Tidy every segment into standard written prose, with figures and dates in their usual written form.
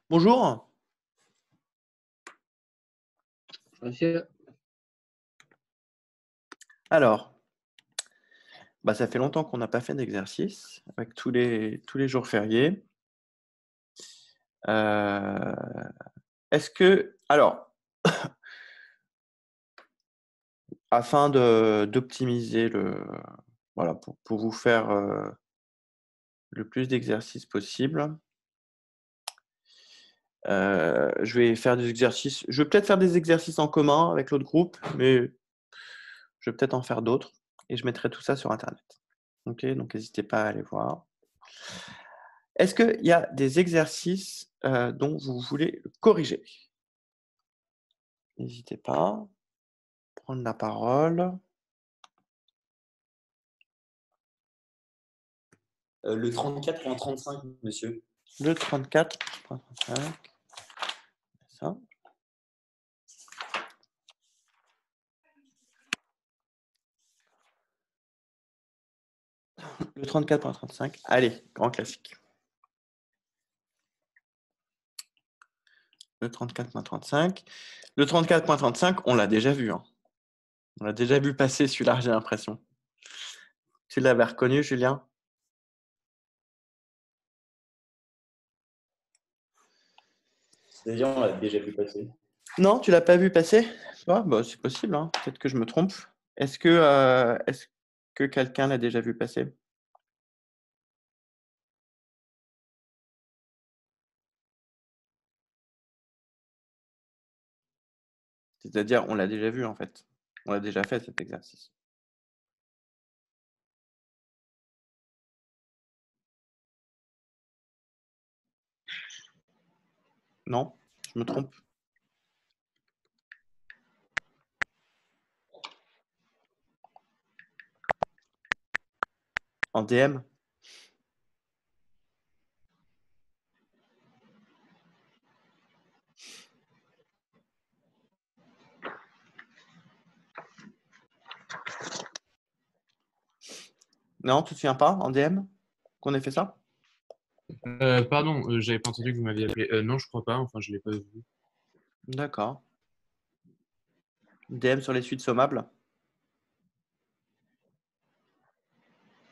Bonjour. Monsieur, Alors, ça fait longtemps qu'on n'a pas fait d'exercice avec tous les jours fériés. Heu, est-ce que alors, afin d'optimiser voilà, pour vous faire, le plus d'exercices possible, je vais peut-être faire des exercices en commun avec l'autre groupe, mais je vais peut-être en faire d'autres et je mettrai tout ça sur internet. OK? Donc n'hésitez pas à aller voir. Est-ce qu'il y a des exercices, dont vous voulez corriger? N'hésitez pas, prendre la parole. Le 34.35, monsieur. Le 34.35, c'est ça. Le 34.35, allez, grand classique. Le 34.35. Le 34.35, on l'a déjà vu, hein. On l'a déjà vu passer celui-là, j'ai l'impression. Tu l'avais reconnu, Julien? C'est-à-dire, on l'a déjà vu passer. Non, tu l'as pas vu passer? Ah, c'est possible, hein, peut-être que je me trompe. Est-ce que quelqu'un l'a déjà vu passer? C'est-à-dire, on l'a déjà vu, en fait. On l'a déjà fait, cet exercice. Non? Je me trompe? En DM? Non, tu te souviens pas, en DM, qu'on ait fait ça? pardon, j'avais pas entendu que vous m'aviez appelé. Non, je crois pas, enfin, je l'ai pas vu. D'accord. DM sur les suites sommables?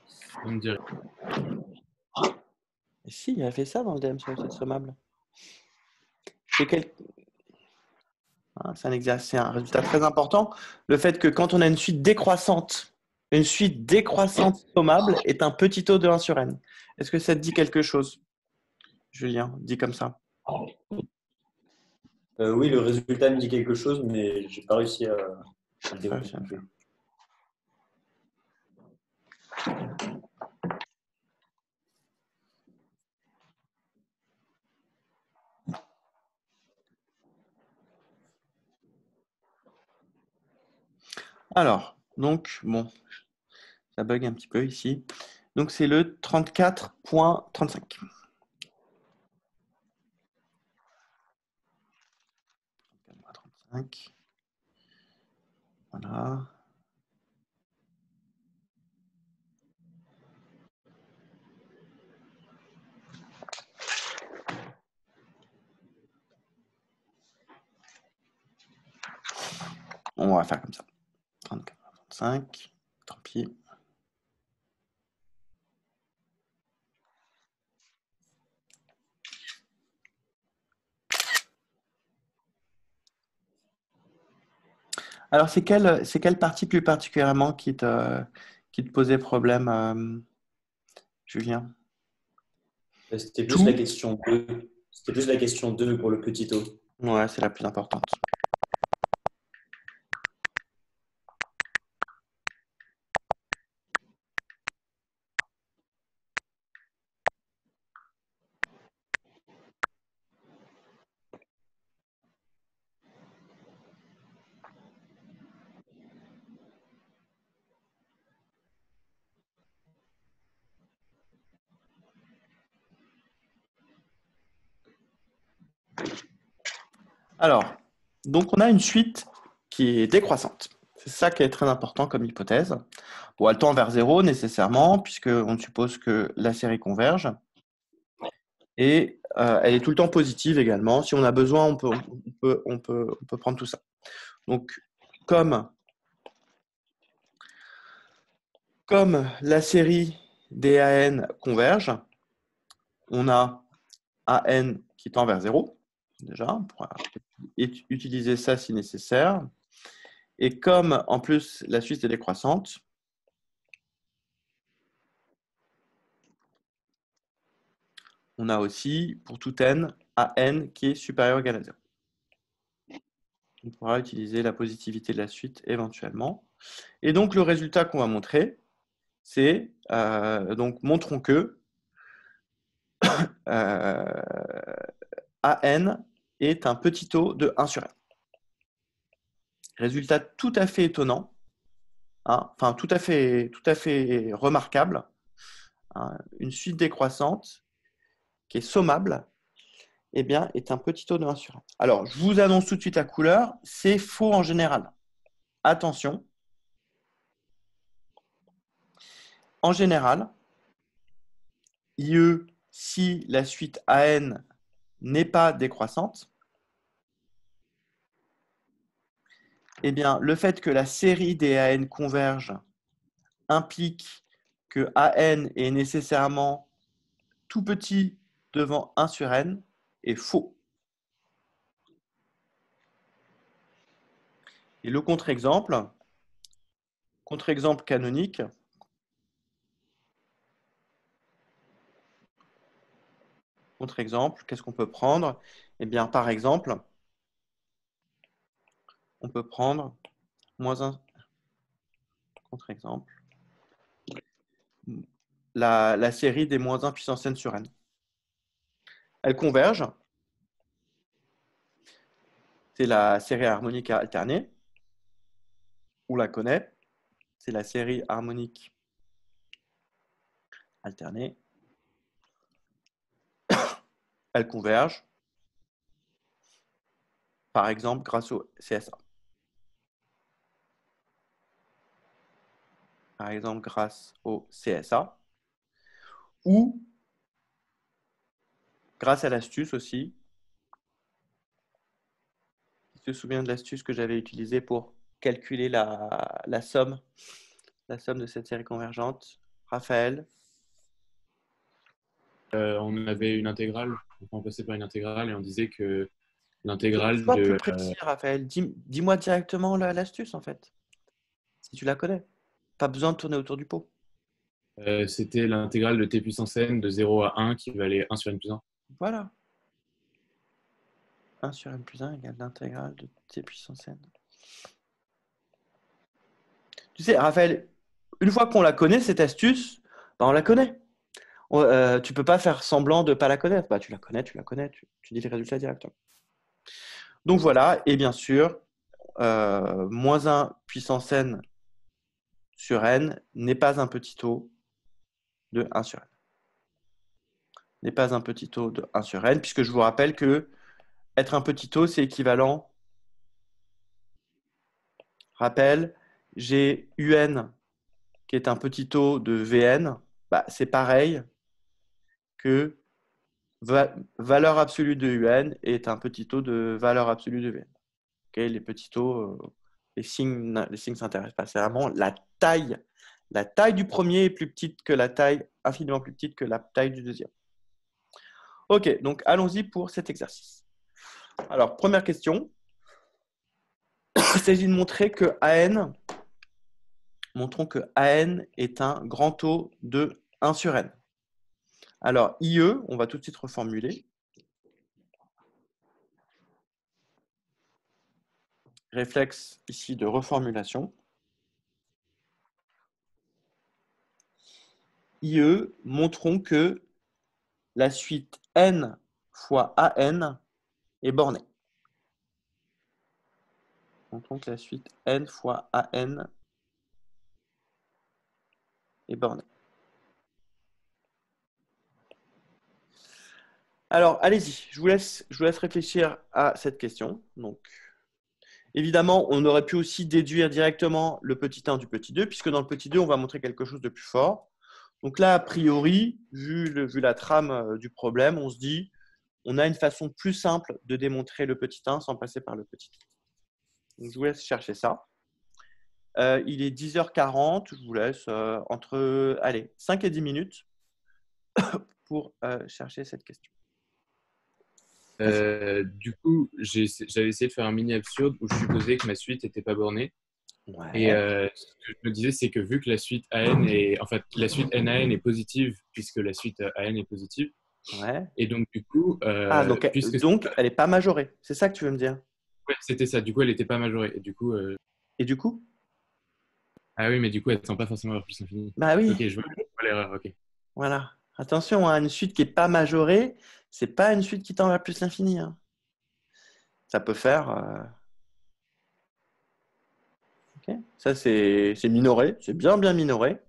Ça me dirait. Et si, il a fait ça dans le DM sur les suites sommables. C'est quel... c'est un exercice, c'est un résultat très important. Le fait que quand on a une suite décroissante sommable est un petit taux de 1 sur n. Est-ce que ça te dit quelque chose, Julien? Dit comme ça. Oui, le résultat me dit quelque chose, mais j'ai pas réussi à le Pas réussi à le décomposer. faire. Alors, donc, bon, ça bug un petit peu ici. Donc, c'est le 34.35. 35. Voilà. On va faire comme ça. 34.35. Tant pis. Alors, c'est quelle partie plus particulièrement qui te posait problème, Julien? C'était plus la Tout? question 2. C'était plus la question 2 pour le petit taux. Ouais, c'est la plus importante. Alors, donc on a une suite qui est décroissante. C'est ça qui est très important comme hypothèse. Bon, elle tend vers 0 nécessairement, puisqu'on suppose que la série converge. Et elle est tout le temps positive également. Si on a besoin, on peut prendre tout ça. Donc, comme la série des AN converge, on a AN qui tend vers 0. Déjà, on pourra utiliser ça si nécessaire. Et comme en plus la suite est décroissante, on a aussi pour tout n, AN qui est supérieur ou égal à 0. On pourra utiliser la positivité de la suite éventuellement. Et donc le résultat qu'on va montrer, c'est donc montrons que AN est un petit taux de 1 sur n. Résultat tout à fait étonnant, hein, enfin tout à fait remarquable, hein, une suite décroissante qui est sommable, eh bien, est un petit taux de 1 sur 1. Alors, je vous annonce tout de suite la couleur, c'est faux en général. Attention, en général, IE, si la suite AN n'est pas décroissante, eh bien, le fait que la série des AN converge implique que AN est nécessairement tout petit devant 1 sur n est faux. Et le contre-exemple canonique, qu'est-ce qu'on peut prendre? Eh bien, par exemple, on peut prendre moins 1, contre-exemple, la série des moins 1 puissance n sur n. Elles convergent. C'est la série harmonique alternée. On la connaît. C'est la série harmonique alternée. Elles convergent, par exemple, grâce au CSA. Par exemple, grâce au CSA. Ou grâce à l'astuce aussi. Tu te souviens de l'astuce que j'avais utilisée pour calculer la somme de cette série convergente? Raphaël? On avait une intégrale, on passait par une intégrale et on disait que l'intégrale Sois plus de... précis, Raphaël. Dis-moi directement l'astuce, en fait, si tu la connais. Pas besoin de tourner autour du pot. c'était l'intégrale de t puissance n de 0 à 1 qui valait 1 sur n plus 1. Voilà. 1 sur n plus 1 égale l'intégrale de t puissance n. Tu sais, Raphaël, une fois qu'on la connaît, cette astuce, on la connaît. Tu ne peux pas faire semblant de ne pas la connaître. Tu la connais, tu dis les résultats directement. Donc voilà, et bien sûr, moins 1 puissance n sur n n'est pas un petit taux de 1 sur n. N'est pas un petit taux de 1 sur n, puisque je vous rappelle que être un petit taux, c'est équivalent. Rappel, j'ai UN qui est un petit taux de Vn, c'est pareil que valeur absolue de UN est un petit taux de valeur absolue de Vn. Okay, les petits taux, les signes ne s'intéressent pas. C'est vraiment la taille. La taille du premier est plus petite que la taille, infiniment plus petite que la taille du deuxième. Ok, donc allons-y pour cet exercice. Alors, première question. Il s'agit de montrer que AN, montrons que AN est un grand taux de 1 sur n. Alors, IE, on va tout de suite reformuler. Réflexe ici de reformulation. IE, montrons que la suite n fois AN est bornée. Montrons que la suite n fois AN est bornée. Alors, allez-y, je vous laisse réfléchir à cette question. Donc, évidemment, on aurait pu aussi déduire directement le petit 1 du petit 2, puisque dans le petit 2, on va montrer quelque chose de plus fort. Donc là, a priori, vu la trame du problème, on se dit, on a une façon plus simple de démontrer le petit 1 sans passer par le petit 1. Donc, je vous laisse chercher ça. Il est 10h40, je vous laisse entre 5 et 10 minutes pour chercher cette question. Du coup, j'avais essayé de faire un mini absurde où je supposais que ma suite n'était pas bornée. Ouais. Et ce que je me disais, c'est que vu que la suite AN est, en fait, la suite NAN est positive, puisque la suite AN est positive. Ouais. Et donc, du coup, donc elle n'est pas majorée. C'est ça que tu veux me dire? ouais, c'était ça. Du coup, elle n'était pas majorée. Et du coup? Ah oui, mais du coup, elle ne tend pas forcément vers plus infini. Bah oui. Ok, je vois l'erreur. Ok. Voilà. Attention, hein, une suite qui n'est pas majorée, c'est pas une suite qui tend vers plus l'infini. Hein. Ça peut faire. Okay. Ça, c'est minoré. C'est bien minoré.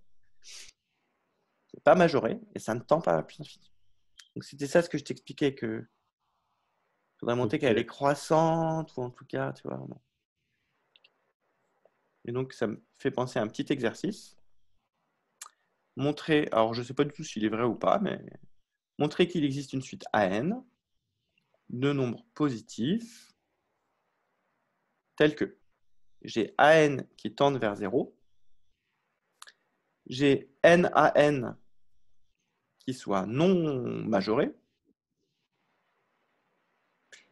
C'est pas majoré et ça ne tend pas vers plus l'infini. Donc, c'était ça ce que je t'expliquais que il faudrait montrer qu'elle est croissante ou en tout cas, tu vois. Non. Et donc, ça me fait penser à un petit exercice. Montrer, alors je ne sais pas du tout s'il est vrai ou pas, mais montrer qu'il existe une suite AN de nombres positifs tels que j'ai AN qui tendent vers 0, j'ai NAN qui soit non majoré,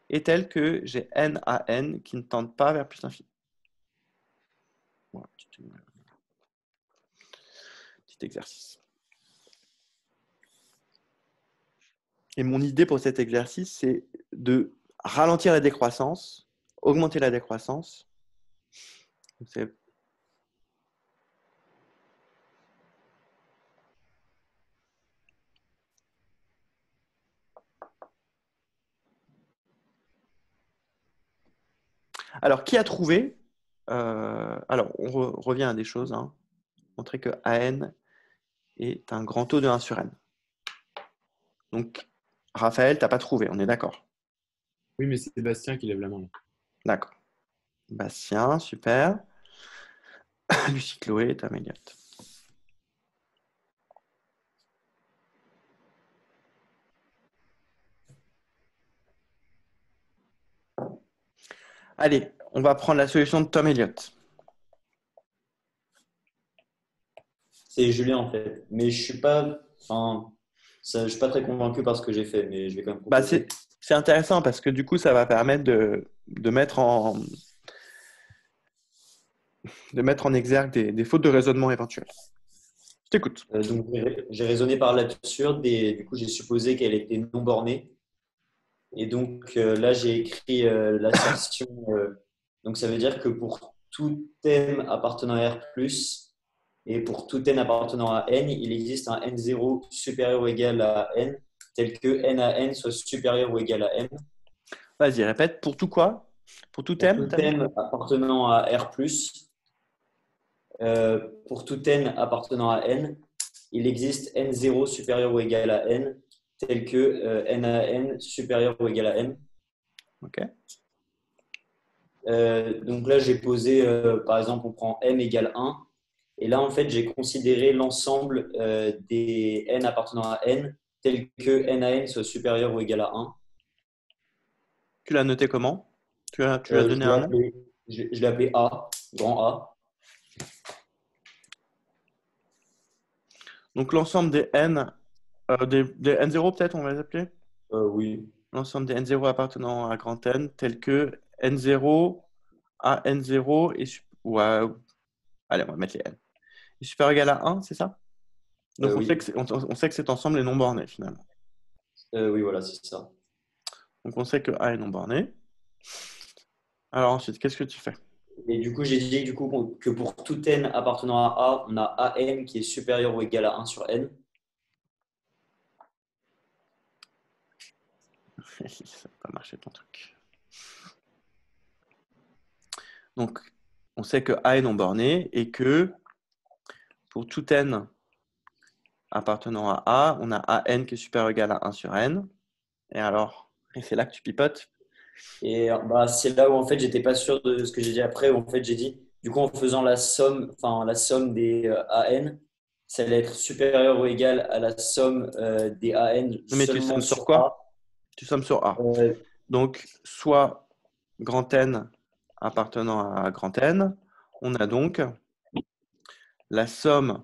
et tel que j'ai NAN qui ne tendent pas vers plus l'infini. Voilà, petit exercice. Et mon idée pour cet exercice, c'est de ralentir la décroissance, augmenter la décroissance. Alors, qui a trouvé alors, on revient à des choses. Hein. Montrer que AN est un grand taux de 1 sur N. Donc, Raphaël, tu n'as pas trouvé, on est d'accord? Oui, mais c'est Bastien qui lève la main. D'accord. Bastien, super. Lucie Chloé, tu as Méliate. Allez, on va prendre la solution de Tom Elliott. C'est Julien en fait. Mais je suis pas, je suis pas très convaincu par ce que j'ai fait, mais je vais quand même proposer. C'est intéressant parce que du coup, ça va permettre de mettre en exergue des fautes de raisonnement éventuelles. Je t'écoute. Donc, j'ai raisonné par l'absurde et du coup, j'ai supposé qu'elle était non bornée. Et donc, là, j'ai écrit l'assertion. Donc, ça veut dire que pour tout n appartenant à R+, et pour tout n appartenant à n, il existe un n0 supérieur ou égal à n, tel que n à n soit supérieur ou égal à n. Vas-y, répète. Pour tout quoi? Pour tout m? Pour tout n appartenant à R+, pour tout n appartenant à n, il existe n0 supérieur ou égal à n, tel que n à n supérieur ou égal à n. Ok. Donc là, j'ai posé, par exemple, on prend m égale 1. Et là, en fait, j'ai considéré l'ensemble des n appartenant à n, tel que n à n soit supérieur ou égal à 1. Tu l'as noté comment? Tu lui as donné un nom? Je l'ai appelé A, grand A. Donc l'ensemble des n, des n0 peut-être, on va les appeler? Oui. L'ensemble des n0 appartenant à grand N, tels que n0 à n0 allez, on va mettre les n. Est supérieur ou égal à 1, c'est ça? Donc Oui. on sait que cet ensemble est non borné finalement. Oui, voilà, c'est ça. Donc on sait que A est non borné. Alors ensuite, qu'est-ce que tu fais? Et du coup, j'ai dit que pour tout n appartenant à A, on a AN qui est supérieur ou égal à 1 sur n. Ça va pas marcher ton truc. Donc, on sait que A est non borné et que pour tout n appartenant à A, on a AN qui est supérieur ou égal à 1 sur n. Et alors, c'est là que tu pipotes. Et c'est là où en fait, j'étais pas sûr de ce que j'ai dit après. Où en fait, j'ai dit, du coup, en faisant la somme des AN, ça allait être supérieur ou égal à la somme des AN Mais tu seulement sommes sur sur quoi? Tu sommes sur A. A. Donc, soit grand N appartenant à grand N, on a donc la somme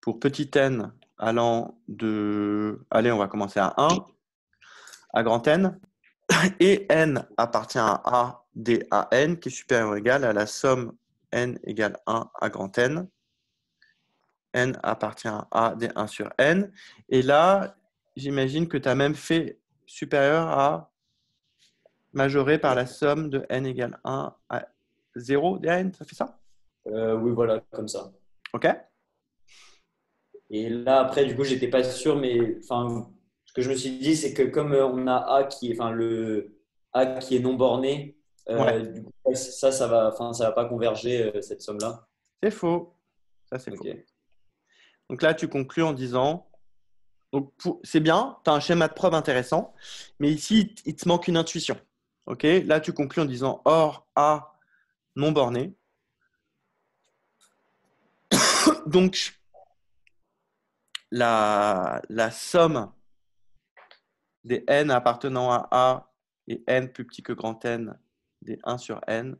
pour petit n allant de, allez, on va commencer à 1 à grand N, et n appartient à A d à n qui est supérieur ou égal à la somme n égale 1 à grand N. N appartient à A d 1 sur n. Et là, j'imagine que tu as même fait supérieur à majoré par la somme de n égale 1 à 0 dn, ça fait ça? Oui, voilà, comme ça. OK? Et là, après, du coup, j'étais pas sûr, mais enfin, ce que je me suis dit, c'est que comme on a A qui est, enfin, le A qui est non borné, Ouais, du coup, ça va, enfin, ça va pas converger cette somme-là. c'est faux. Ça, c'est faux. Ok. Donc là, tu conclus en disant, donc c'est bien, tu as un schéma de preuve intéressant, mais ici, il te manque une intuition. OK? Là, tu conclus en disant, or A non borné. Donc, la somme des n appartenant à A et n plus petit que grand N des 1 sur n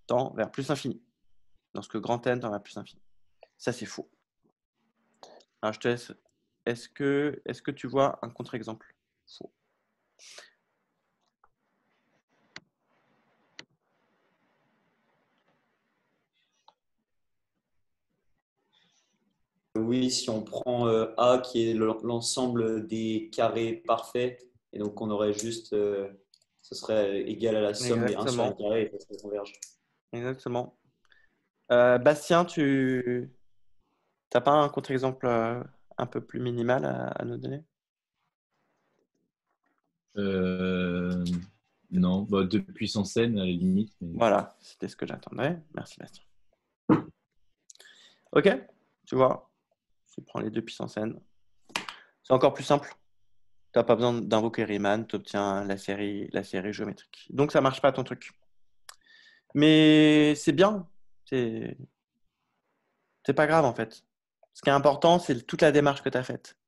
tend vers plus infini. Lorsque grand N tend vers plus infini. Ça, c'est faux. Alors, je te laisse. Est-ce que tu vois un contre-exemple? Faux. Oui, si on prend A qui est l'ensemble des carrés parfaits, et donc on aurait juste, ce serait égal à la somme des 1 sur n Exactement. carré, et ça converge. Exactement. Bastien, tu n'as pas un contre-exemple un peu plus minimal à nous donner? Euh, non, bah, 2 puissance n à la limite. Mais... Voilà, c'était ce que j'attendais. Merci, Bastien. OK, tu vois, tu prends les 2 puissance n. C'est encore plus simple. Tu n'as pas besoin d'invoquer Riemann, tu obtiens la série géométrique. Donc, ça ne marche pas ton truc. Mais c'est bien. C'est pas grave, en fait. Ce qui est important, c'est toute la démarche que tu as faite.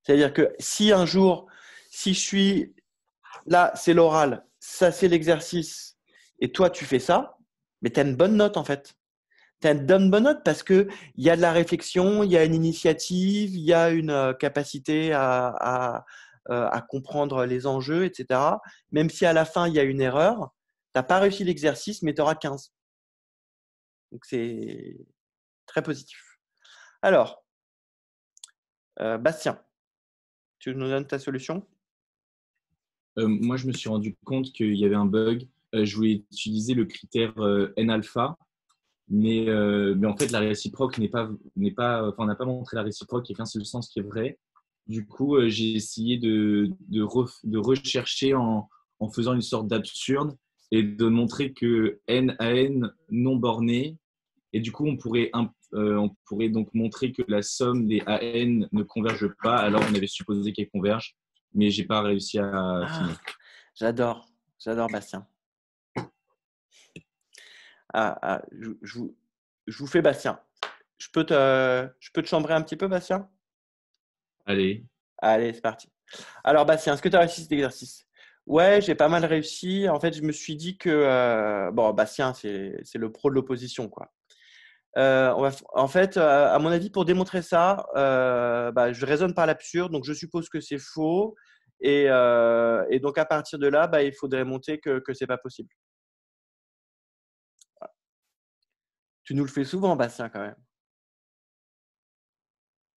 C'est-à-dire que si un jour, si je suis là, c'est l'oral, ça c'est l'exercice, et toi tu fais ça, mais tu as une bonne note en fait. Tu as une bonne note parce qu'il y a de la réflexion, il y a une initiative, il y a une capacité à comprendre les enjeux, etc. Même si à la fin il y a une erreur, tu n'as pas réussi l'exercice, mais tu auras 15. Donc c'est très positif. Alors, Bastien, tu nous donnes ta solution? moi, je me suis rendu compte qu'il y avait un bug. Je voulais utiliser le critère n alpha, mais en fait, la réciproque enfin, on n'a pas montré la réciproque, il n'y a qu'un seul sens qui est vrai. Du coup, j'ai essayé de rechercher en faisant une sorte d'absurde et de montrer que n à n non borné. Et du coup, on pourrait donc montrer que la somme des AN ne converge pas. Alors, on avait supposé qu'elle converge, mais j'ai pas réussi à Ah, finir. j'adore Bastien. Je vous fais Bastien. Je peux te chambrer un petit peu, Bastien? Allez, Allez, c'est parti. Alors, Bastien, est-ce que tu as réussi cet exercice? Ouais, j'ai pas mal réussi. En fait, je me suis dit que bon, Bastien, c'est le pro de l'opposition, quoi. En fait, à mon avis, pour démontrer ça, je raisonne par l'absurde, donc je suppose que c'est faux. Et donc, à partir de là, il faudrait montrer que c'est pas possible. Tu nous le fais souvent, Bastien, quand même.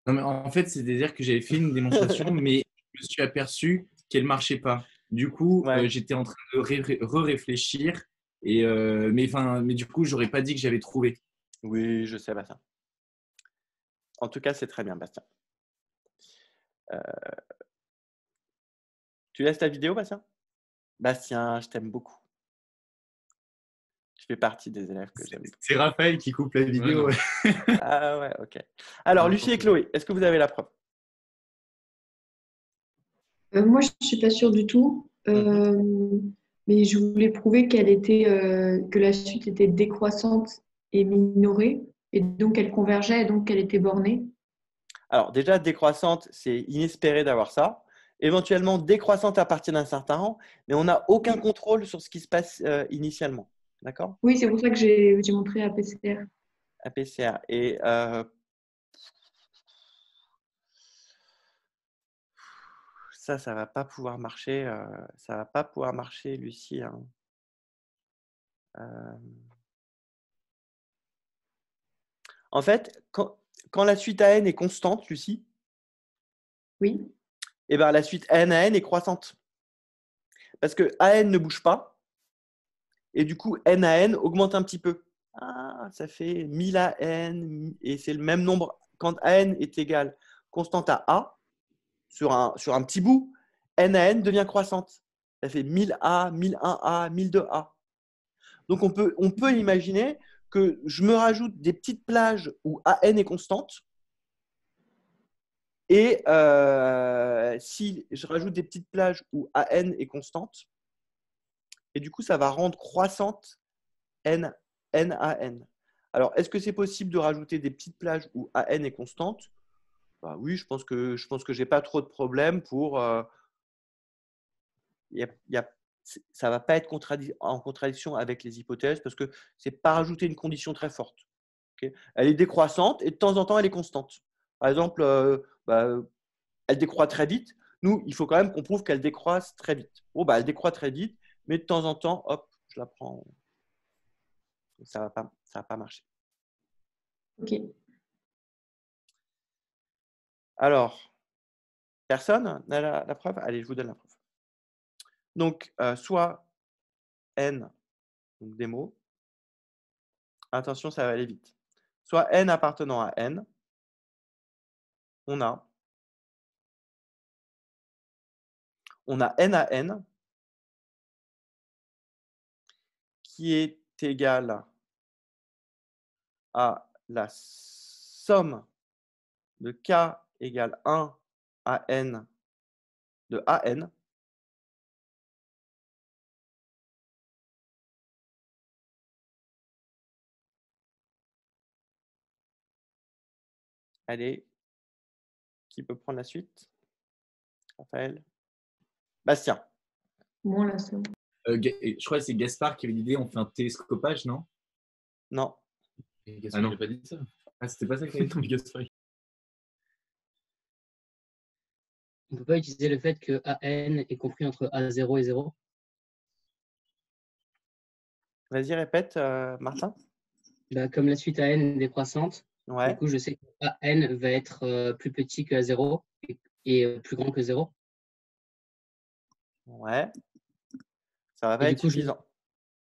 non, mais en fait, c'est-à-dire que j'avais fait une démonstration, mais je me suis aperçu qu'elle ne marchait pas. Du coup, Ouais. j'étais en train de réfléchir, mais du coup, j'aurais pas dit que j'avais trouvé. Oui, je sais, Bastien. En tout cas, c'est très bien, Bastien. Tu laisses ta vidéo, Bastien? Bastien, je t'aime beaucoup. Tu fais partie des élèves que j'aime. C'est Raphaël qui coupe la vidéo. Ouais, Ah ouais, ok. Alors, Lucie et Chloé, est-ce que vous avez la preuve? Moi, je ne suis pas sûre du tout, mais je voulais prouver que la suite était décroissante et minorée, et donc elle convergeait, et donc qu'elle était bornée. Alors déjà, décroissante, c'est inespéré d'avoir ça. Éventuellement, décroissante à partir d'un certain rang, mais on n'a aucun contrôle sur ce qui se passe initialement. D'accord? Oui, c'est pour ça que j'ai montré à PCR. APCR. Et ça va pas pouvoir marcher. Ça va pas pouvoir marcher, Lucie, hein. En fait, quand la suite AN est constante, Lucie, Oui. eh ben, la suite AN à N est croissante. Parce que AN ne bouge pas, et du coup, N à N augmente un petit peu. Ah, ça fait 1000 AN, et c'est le même nombre. Quand AN est égal constante à A, sur un petit bout, N à N devient croissante. Ça fait 1000A, 1001A, 1002A. Donc, on peut imaginer que je me rajoute des petites plages où AN est constante. Et si je rajoute des petites plages où AN est constante, et du coup, ça va rendre croissante N à N. Alors, est-ce que c'est possible de rajouter des petites plages où AN est constante? Bah, oui, je pense que je n'ai pas trop de problèmes pour. Ça ne va pas être en contradiction avec les hypothèses parce que ce n'est pas rajouter une condition très forte. Okay, elle est décroissante et de temps en temps, elle est constante. Par exemple, elle décroît très vite. Nous, il faut quand même qu'on prouve qu'elle décroisse très vite. Bon, elle décroît très vite, mais de temps en temps, hop, je la prends. Ça ne va pas marcher. OK. Alors, personne n'a la preuve? Allez, je vous donne la preuve. Donc, soit n, donc des mots. Attention, ça va aller vite. Soit n appartenant à n, on a n à n qui est égal à la somme de k égale 1 à n de an. Allez, qui peut prendre la suite? Raphaël? Bastien? Moins la somme. Je crois que c'est Gaspard qui avait l'idée, on fait un télescopage, non? Non. Gaspard, il n'a pas dit ça. Ah, c'était pas ça qu'il avait dit, Gaspard. On ne peut pas utiliser le fait que AN est compris entre A0 et 0. Vas-y, répète, Martin. Comme la suite AN est décroissante, Ouais. du coup, je sais que AN va être plus petit que A0 et plus grand que 0. Ouais. Ça va pas être suffisant.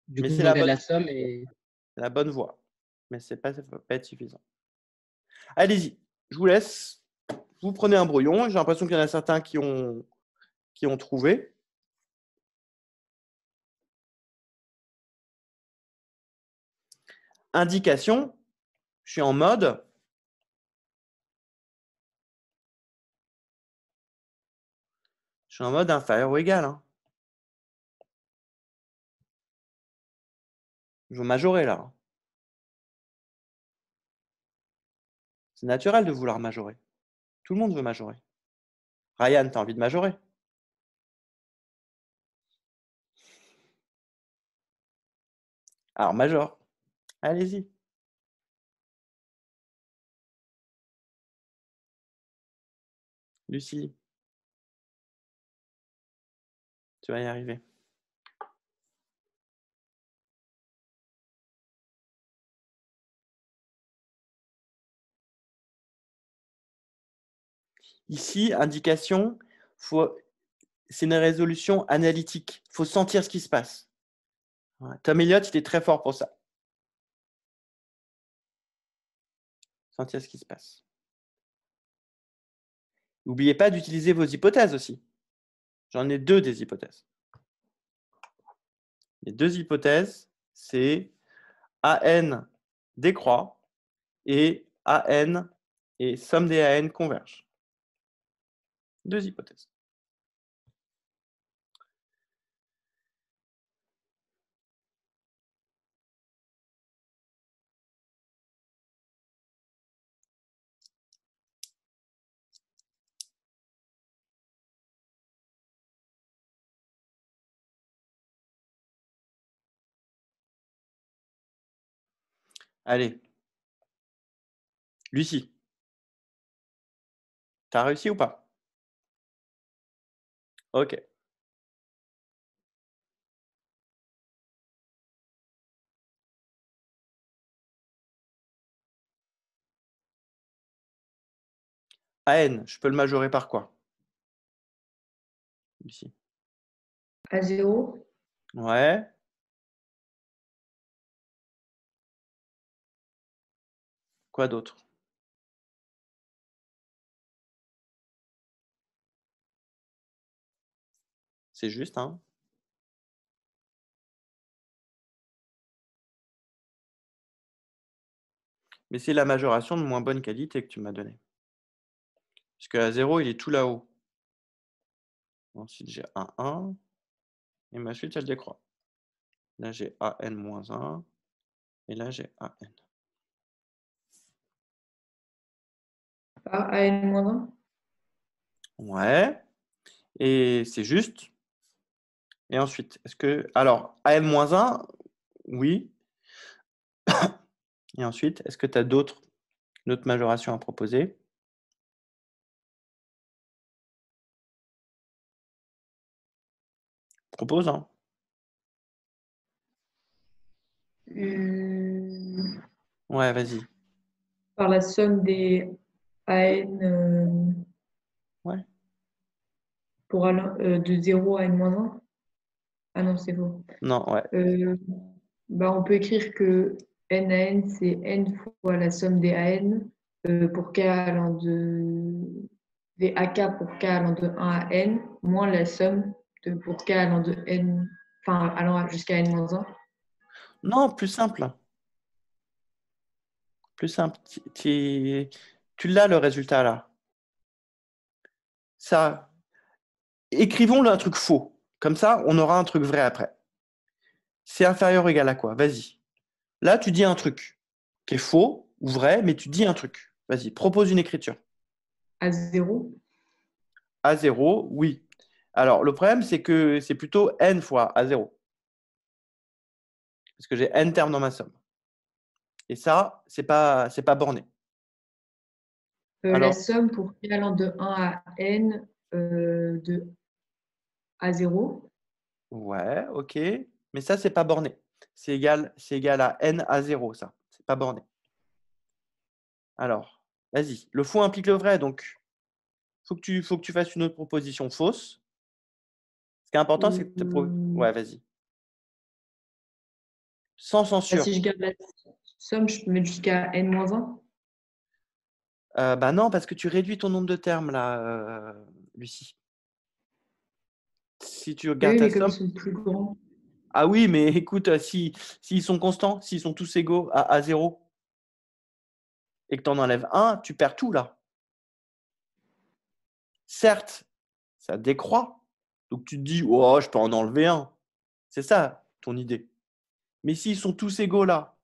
Du Mais coup, c'est je regarde la somme et… la bonne voie. Mais ça va pas être suffisant. Allez-y, je vous laisse. Vous prenez un brouillon. J'ai l'impression qu'il y en a certains qui ont trouvé. Indication. Je suis en mode. Je suis en mode inférieur ou égal. Hein. Je veux majorer là. C'est naturel de vouloir majorer. Tout le monde veut majorer. Ryan, tu as envie de majorer? Alors, major. Allez-y. Lucie. Tu vas y arriver. Ici, indication, c'est une résolution analytique. Il faut sentir ce qui se passe. Tom Elliott, il est très fort pour ça. Sentir ce qui se passe. N'oubliez pas d'utiliser vos hypothèses aussi. J'en ai deux des hypothèses. Les deux hypothèses, c'est AN décroît et AN et somme des AN convergent. Deux hypothèses. Allez, Lucie, t'as réussi ou pas? Ok. AN, je peux le majorer par quoi, Lucie? À 0. Ouais. Quoi d'autre? C'est juste, hein? Mais c'est la majoration de moins bonne qualité que tu m'as donnée. Parce que à 0, il est tout là-haut. Ensuite, j'ai un 1. Et ma suite, elle décroît. Là, j'ai AN-1. Et là, j'ai AN. Ah, à N-1. Ouais. Et c'est juste. Et ensuite, est-ce que. Alors, AM-1, oui. Et ensuite, est-ce que tu as d'autres majorations à proposer? Propose, hein. Ouais, vas-y. Par la somme des AN Ouais. de 0 à N-1. Ah non, c'est faux. Non, ouais. On peut écrire que N à N, c'est N fois la somme des AN pour K allant des AK pour K allant de 1 à N, moins la somme pour K allant de N, enfin allant jusqu'à N-1. Non, plus simple. Plus simple. Tu l'as, le résultat, là. Ça. Écrivons-le un truc faux. Comme ça, on aura un truc vrai après. C'est inférieur ou égal à quoi? Vas-y. Là, tu dis un truc qui est faux ou vrai, mais tu dis un truc. Vas-y, propose une écriture. À 0. À 0, oui. Alors, le problème, c'est que c'est plutôt n fois à 0. Parce que j'ai n termes dans ma somme. Et ça, c'est pas borné. La Alors, somme pour K allant de 1 à N de à 0. ouais, ok. Mais ça, c'est pas borné. C'est égal à n à 0, ça. C'est pas borné. Alors, vas-y. Le faux implique le vrai, donc faut que tu fasses une autre proposition fausse. Ce qui est important, c'est que ouais, vas-y. Sans censure. Si je garde la somme, je peux mettre jusqu'à N-1. Bah non, parce que tu réduis ton nombre de termes là, Lucie. Si tu Oui, regardes ta mais comme ils somme. sont plus grands. Ah oui, mais écoute, s'ils sont constants, s'ils sont tous égaux à 0 et que tu en enlèves un, tu perds tout là. Certes, ça décroît. Donc tu te dis, oh, je peux en enlever un. C'est ça ton idée. Mais s'ils sont tous égaux là,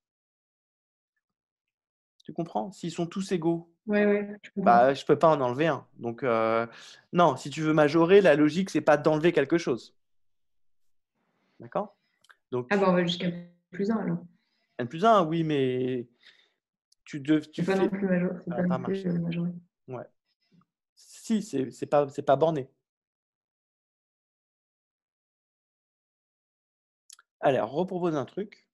tu comprends? S'ils sont tous égaux, Ouais, je comprends. bah, je peux pas en enlever un. Donc, non, si tu veux majorer, la logique, c'est pas d'enlever quelque chose. D'accord? Donc, Ah bah on va jusqu'à plus 1 alors. n plus 1, oui, mais tu C'est pas non fais. plus major, c'est Ça pas va non pas plus marcher. majoré. Ouais. Si, c'est pas borné. Allez, repropose un truc.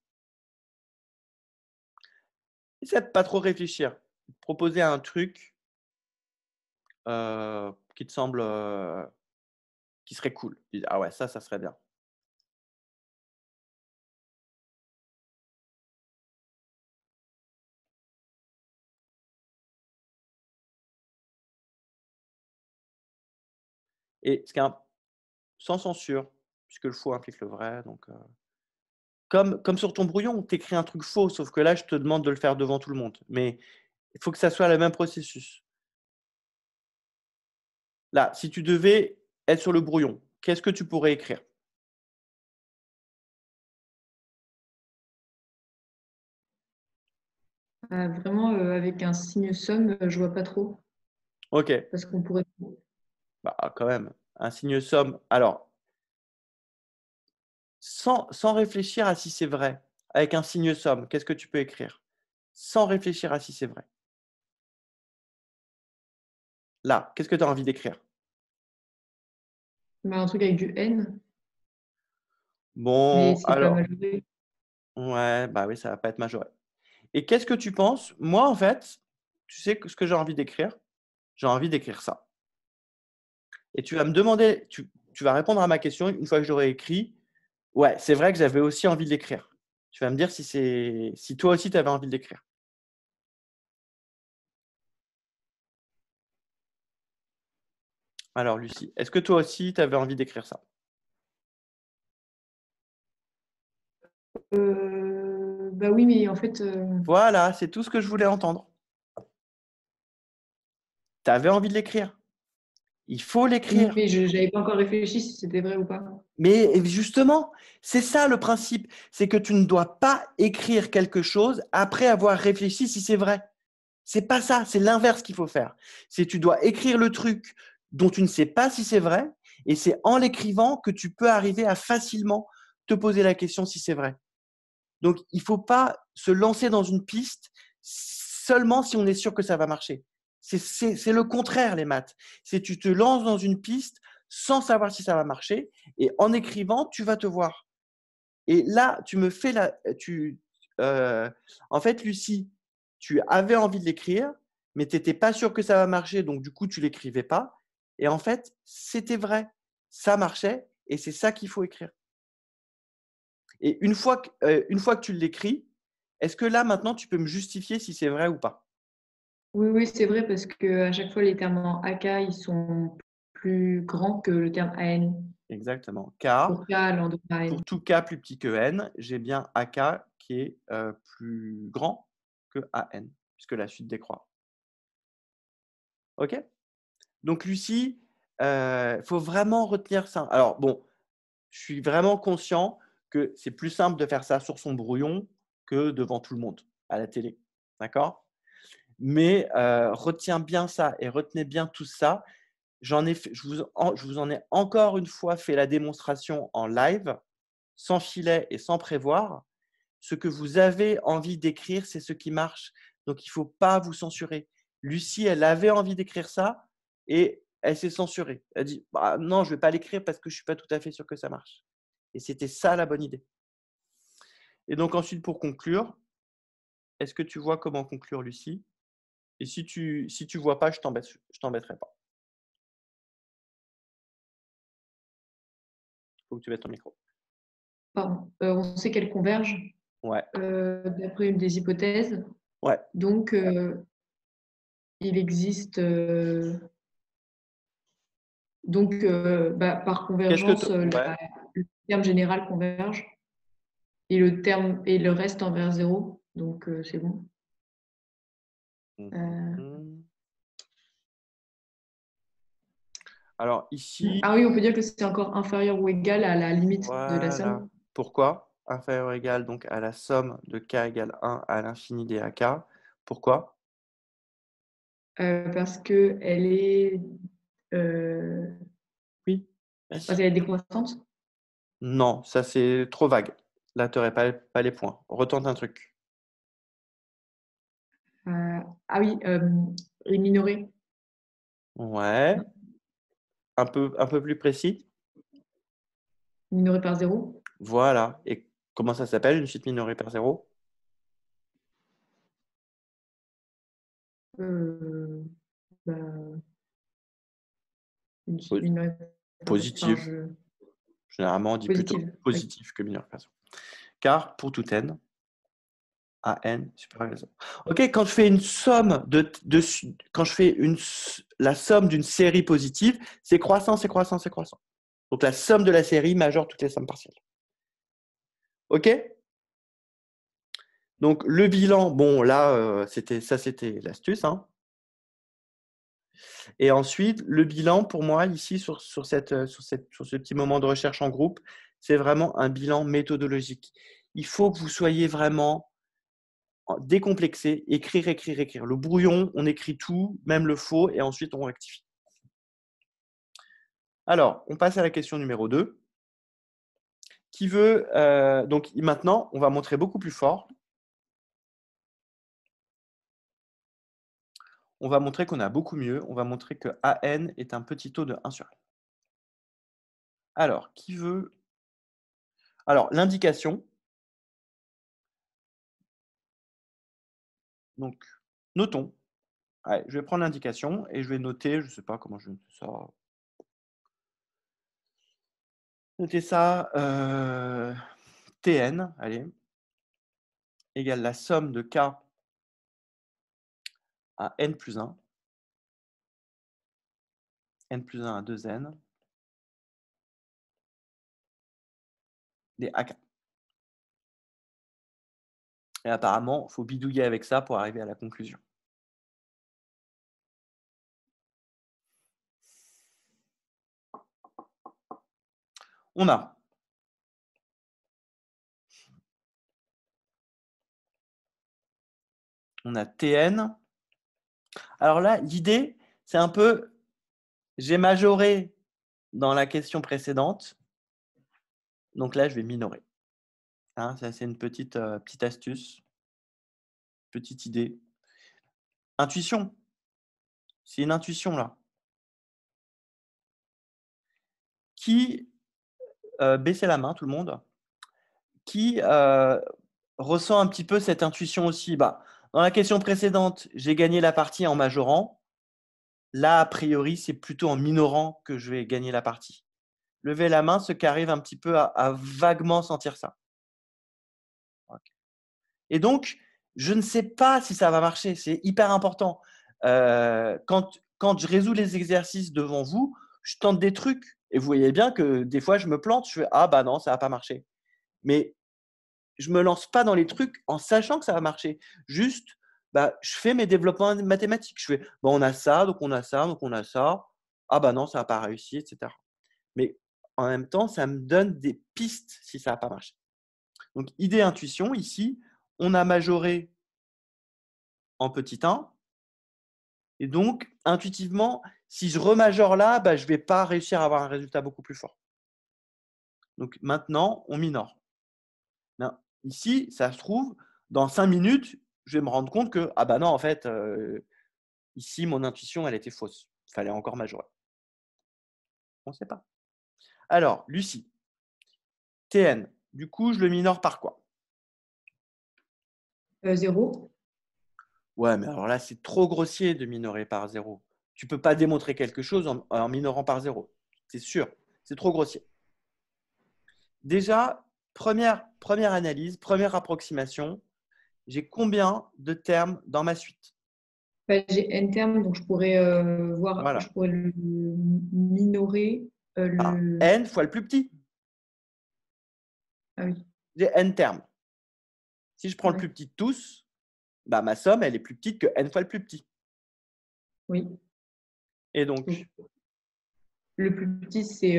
Essaie de pas trop réfléchir. Proposer un truc qui te semble qui serait cool. Tu dis, ah ouais, ça serait bien. Et ce qui est sans censure, puisque le faux implique le vrai. Donc, comme sur ton brouillon, tu écris un truc faux, sauf que là, je te demande de le faire devant tout le monde. Mais il faut que ça soit le même processus. Là, si tu devais être sur le brouillon, qu'est-ce que tu pourrais écrire? Vraiment, avec un signe somme, je vois pas trop. Ok, Parce qu'on pourrait. bah, quand même. Un signe somme. Alors, sans réfléchir à si c'est vrai, avec un signe somme, qu'est-ce que tu peux écrire? sans réfléchir à si c'est vrai. Là, qu'est-ce que tu as envie d'écrire? Bah, un truc avec du N, mais Bon, c'est pas alors, majoré. ouais, bah oui, ça va pas être majoré. Et qu'est-ce que tu penses? Moi, en fait, tu sais ce que j'ai envie d'écrire? J'ai envie d'écrire ça. Et tu vas me demander, tu vas répondre à ma question une fois que j'aurai écrit. Ouais, c'est vrai que j'avais aussi envie de l'écrire. Tu vas me dire si toi aussi tu avais envie de l'écrire. Alors, Lucie, est-ce que toi aussi tu avais envie d'écrire ça? Bah oui, mais en fait, Voilà, c'est tout ce que je voulais entendre. Tu avais envie de l'écrire. Il faut l'écrire. mais je n'avais pas encore réfléchi si c'était vrai ou pas. Mais justement, c'est ça le principe. C'est que tu ne dois pas écrire quelque chose après avoir réfléchi si c'est vrai. C'est pas ça, c'est l'inverse qu'il faut faire. C'est tu dois écrire le truc dont tu ne sais pas si c'est vrai, et c'est en l'écrivant que tu peux arriver à facilement te poser la question si c'est vrai. Donc, il ne faut pas se lancer dans une piste seulement si on est sûr que ça va marcher. C'est le contraire, les maths. C'est tu te lances dans une piste sans savoir si ça va marcher, et en écrivant, tu vas te voir. Et là, tu me fais la. En fait, Lucie, tu avais envie de l'écrire, mais tu n'étais pas sûr que ça va marcher, donc du coup, tu ne l'écrivais pas. Et en fait, c'était vrai. Ça marchait, et c'est ça qu'il faut écrire. Et une fois que tu l'écris, est-ce que là, maintenant, tu peux me justifier si c'est vrai ou pas? Oui, oui, c'est vrai parce que à chaque fois, les termes en AK, ils sont plus grands que le terme AN. Exactement. Car Pour K allant de A à N. pour tout K plus petit que N, j'ai bien AK qui est plus grand que AN, puisque la suite décroît. OK? Donc, Lucie, il faut vraiment retenir ça. Alors, bon, je suis vraiment conscient que c'est plus simple de faire ça sur son brouillon que devant tout le monde à la télé. D'accord? Mais retiens bien ça et retenez bien tout ça. Je vous en ai encore une fois fait la démonstration en live, sans filet et sans prévoir. Ce que vous avez envie d'écrire, c'est ce qui marche. Donc, il ne faut pas vous censurer. Lucie, elle avait envie d'écrire ça et elle s'est censurée. Elle dit bah, non, je ne vais pas l'écrire parce que je ne suis pas tout à fait sûr que ça marche. Et c'était ça la bonne idée. Et donc, ensuite, pour conclure, est-ce que tu vois comment conclure, Lucie? Et si tu vois pas, je t'embêterai pas. Il faut que tu mettes ton micro. Pardon. On sait qu'elles convergent Ouais. d'après une des hypothèses. Ouais. Donc, il existe. Par convergence, Ouais. le terme général converge et le reste envers zéro. Donc, c'est bon. Alors ici, Ah oui, on peut dire que c'est encore inférieur ou égal à la limite de la voilà. somme. Pourquoi? Inférieur ou égal donc à la somme de k égale 1 à l'infini des AK. Pourquoi? Parce qu'elle est, Oui. parce qu'elle est décroissante. Non, ça c'est trop vague. Là, tu n'aurais pas les points. Retente un truc. Ah oui, les minorés. Ouais. Un peu plus précis. Minorés par zéro. Voilà. Et comment ça s'appelle une suite minorée par zéro? Bah, une suite Po- minorée par zéro. Enfin, Positive. Généralement, on dit plutôt positive. Oui. positif que minorée par zéro. Car pour tout n, AN supérieur à 0. OK, quand je fais une somme quand je fais la somme d'une série positive, c'est croissant, c'est croissant, c'est croissant. Donc la somme de la série majore toutes les sommes partielles. OK? Donc le bilan, bon là, c'était l'astuce. Hein. Et ensuite, le bilan, pour moi, ici, sur ce petit moment de recherche en groupe, c'est vraiment un bilan méthodologique. Il faut que vous soyez vraiment décomplexé, écrire. Le brouillon, on écrit tout, même le faux, et ensuite on rectifie. Alors, on passe à la question numéro 2. Qui veut, donc maintenant, on va montrer beaucoup plus fort. on va montrer qu'on a beaucoup mieux. On va montrer que AN est un petit taux de 1 sur N. Alors, qui veut… Alors, l'indication. Donc, notons. Allez, je vais prendre l'indication et je vais noter, je ne sais pas comment je note ça. Notez ça, Tn, allez, égale la somme de K à N plus 1, N plus 1 à 2N, des AK. Et apparemment, il faut bidouiller avec ça pour arriver à la conclusion. On a Tn. Alors là, l'idée, c'est un peu, j'ai majoré dans la question précédente, donc là, je vais minorer. Hein, ça, c'est une petite astuce, petite idée. Intuition, c'est une intuition là. Qui, baissez la main tout le monde, qui ressent un petit peu cette intuition aussi. Bah, dans la question précédente, j'ai gagné la partie en majorant. Là, a priori, c'est plutôt en minorant que je vais gagner la partie. Levez la main, ceux qui arrivent un petit peu à vaguement sentir ça. Okay. Et donc, je ne sais pas si ça va marcher. C'est hyper important. Quand je résous les exercices devant vous, je tente des trucs. Et vous voyez bien que des fois, je me plante. Je fais « Ah, bah non, ça ne va pas marcher. » Mais je ne me lance pas dans les trucs en sachant que ça va marcher. Juste, bah, je fais mes développements mathématiques. Je fais bah, on a ça, donc on a ça, donc on a ça. Ah, bah non, ça n'a pas réussi, etc. Mais en même temps, ça me donne des pistes si ça n'a pas marché. Donc, idée intuition, ici, on a majoré en petit 1. Et donc, intuitivement, si je remajore là, bah, je ne vais pas réussir à avoir un résultat beaucoup plus fort. Donc, maintenant, on minore. Ben, ici, ça se trouve, dans 5 minutes, je vais me rendre compte que, ah bah non, en fait, ici, mon intuition, elle était fausse. Il fallait encore majorer. On ne sait pas. Alors, Lucie, Tn, du coup, je le minore par quoi? 0. Ouais, mais alors là, c'est trop grossier de minorer par 0. Tu ne peux pas démontrer quelque chose en minorant par 0. C'est sûr, c'est trop grossier. Déjà, première analyse, première approximation, j'ai combien de termes dans ma suite? Bah, j'ai n termes, donc je pourrais voir, Voilà. je pourrais le minorer. N fois le plus petit. Ah oui. J'ai n termes. Si je prends le Ouais. plus petit de tous, bah, ma somme, elle est plus petite que n fois le plus petit. Oui. Et donc, Le plus petit, c'est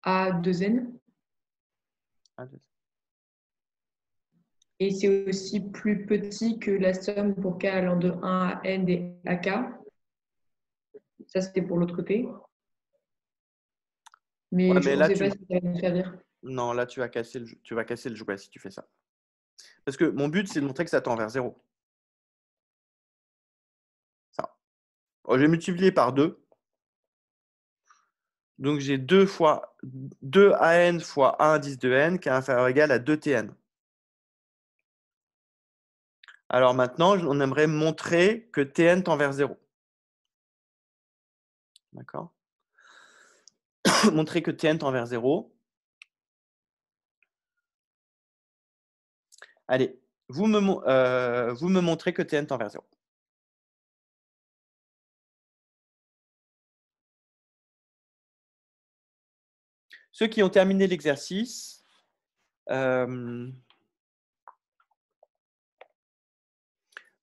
A2N. Et c'est aussi plus petit que la somme pour K allant de 1 à N des AK. Ça, c'était pour l'autre côté. Mais ouais, on mais ne là, sait pas si ça va nous servir. non, là, tu vas casser le jouet si tu fais ça. Parce que mon but, c'est de montrer que ça tend vers 0. Ça. Je vais multiplier par 2. Donc, j'ai 2 fois 2 AN fois 1 indice de N qui est inférieur ou égal à 2 TN. Alors maintenant, on aimerait montrer que Tn tend vers 0. D'accord? Montrer que Tn tend vers 0. Allez, vous me montrez que Tn tend vers 0. Ceux qui ont terminé l'exercice,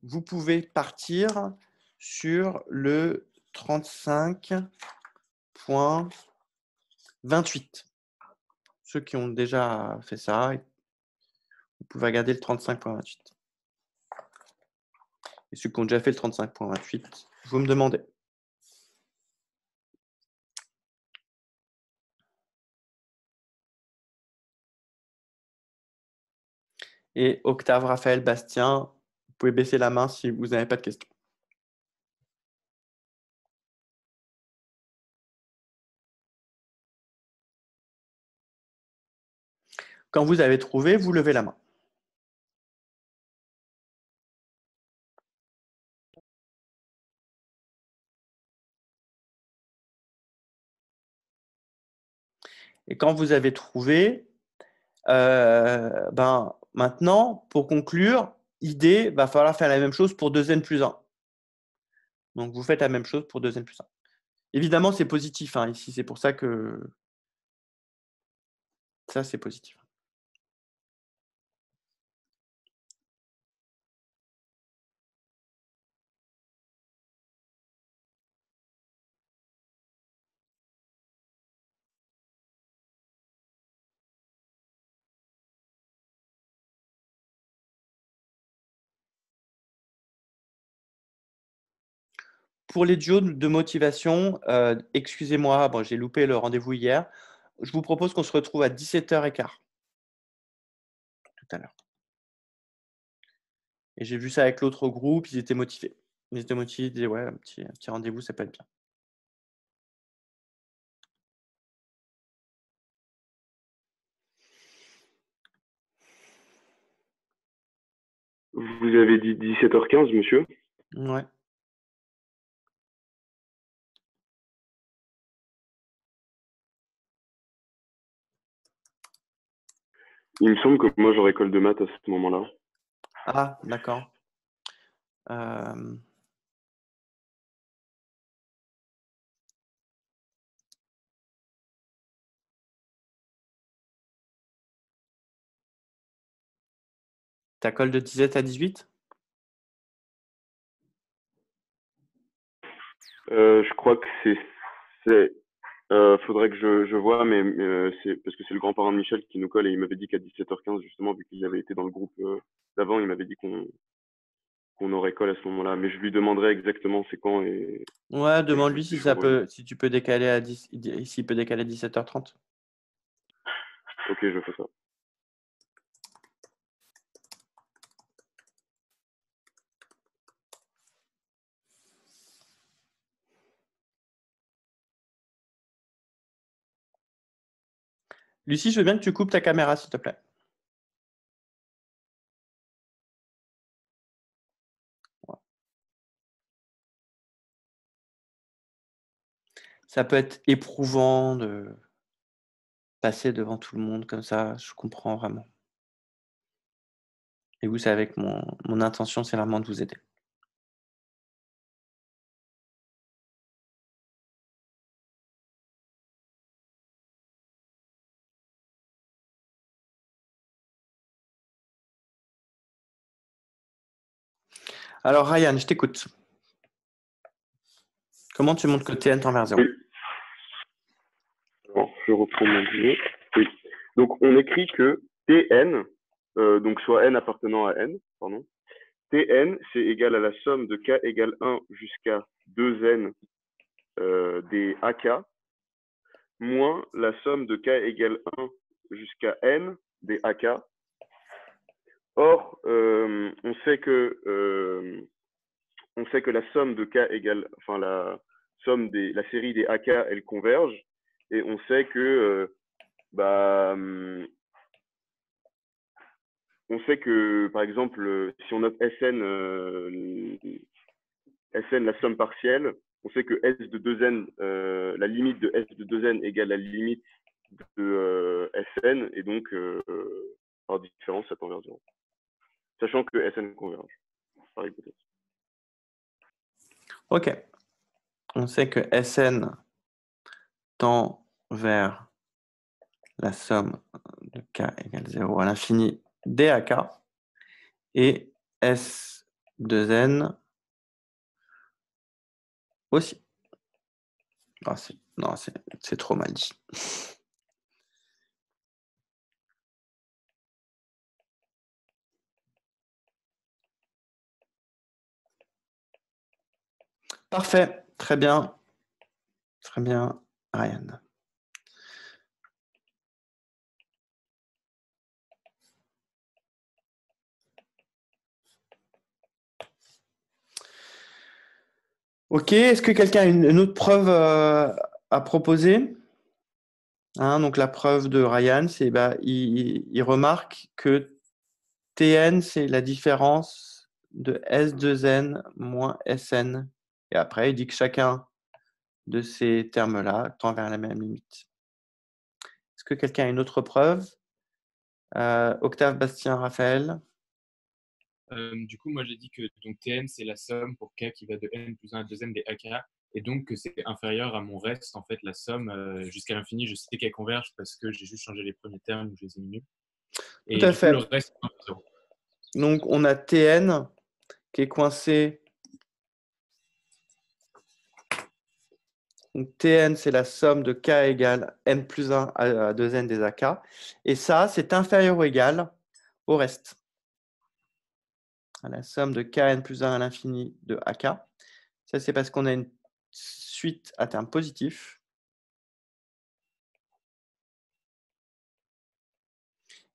vous pouvez partir sur le 35.28. Ceux qui ont déjà fait ça, vous pouvez regarder le 35.28. Et ceux qui ont déjà fait le 35.28, vous me demandez. Et Octave, Raphaël, Bastien, vous pouvez baisser la main si vous n'avez pas de questions. Quand vous avez trouvé, vous levez la main. Et quand vous avez trouvé, maintenant, pour conclure, idée, va falloir faire la même chose pour 2n plus 1. Donc, vous faites la même chose pour 2n plus 1. Évidemment, c'est positif, hein, ici. C'est pour ça que ça, c'est positif. Pour les duos de motivation, excusez-moi, bon, j'ai loupé le rendez-vous hier. Je vous propose qu'on se retrouve à 17h15 tout à l'heure. Et j'ai vu ça avec l'autre groupe, ils étaient motivés. Ils disaient, ouais, un petit rendez-vous, ça peut être bien. Vous avez dit 17h15, monsieur? Ouais. Il me semble que moi j'aurai école de maths à ce moment-là. Ah, d'accord. Ta colle de 17 à 18? Je crois que faudrait que je vois, mais c'est parce que c'est le grand-parent de Michel qui nous colle et il m'avait dit qu'à 17h15, justement, vu qu'il avait été dans le groupe d'avant, il m'avait dit qu'on aurait colle à ce moment-là. Mais je lui demanderai exactement c'est quand et Ouais, demande-lui si je reviens. si tu peux décaler à 10, s'il peut décaler à 17h30. Ok, je fais ça. Lucie, je veux bien que tu coupes ta caméra, s'il te plaît. Ça peut être éprouvant de passer devant tout le monde comme ça, je comprends vraiment. Et vous savez que mon intention, c'est vraiment de vous aider. Alors, Ryan, je t'écoute. Comment tu montres que Tn tend vers 0? Oui. Alors, je reprends mon billet. Oui. Donc, on écrit que Tn, donc soit n appartenant à n, pardon, Tn, c'est égal à la somme de k égale 1 jusqu'à 2n des AK, moins la somme de k égale 1 jusqu'à n des AK. Or, on sait que la somme de k égale, enfin la série des AK, elle converge, et on sait que par exemple, si on note Sn, la somme partielle, on sait que S de 2n, la limite de S de 2n égale la limite de Sn, et donc par différence, ça tend vers 0. Sachant que Sn converge, par hypothèse. Ok. On sait que Sn tend vers la somme de k égale 0 à l'infini des AK, et S2n aussi. Non, c'est trop mal dit. Parfait, très bien, Ryan. Ok, est-ce que quelqu'un a une autre preuve à proposer? Hein, donc la preuve de Ryan, c'est il remarque que Tn, c'est la différence de S2n moins Sn. Et après, il dit que chacun de ces termes-là tend vers la même limite. Est-ce que quelqu'un a une autre preuve? Octave, Bastien, Raphaël? Du coup, moi, j'ai dit que donc, Tn, c'est la somme pour k qui va de n plus 1 à 2n des ak, et donc que c'est inférieur à mon reste, en fait, la somme jusqu'à l'infini. Je sais qu'elle converge parce que j'ai juste changé les premiers termes où je les ai mis nuls. Tout Et à du coup, le fait. reste, c'est 0. Donc, on a Tn qui est coincé. Donc, Tn, c'est la somme de k égale n plus 1 à 2n des ak. Et ça, c'est inférieur ou égal au reste. À la somme de kn plus 1 à l'infini de ak. Ça, c'est parce qu'on a une suite à termes positifs.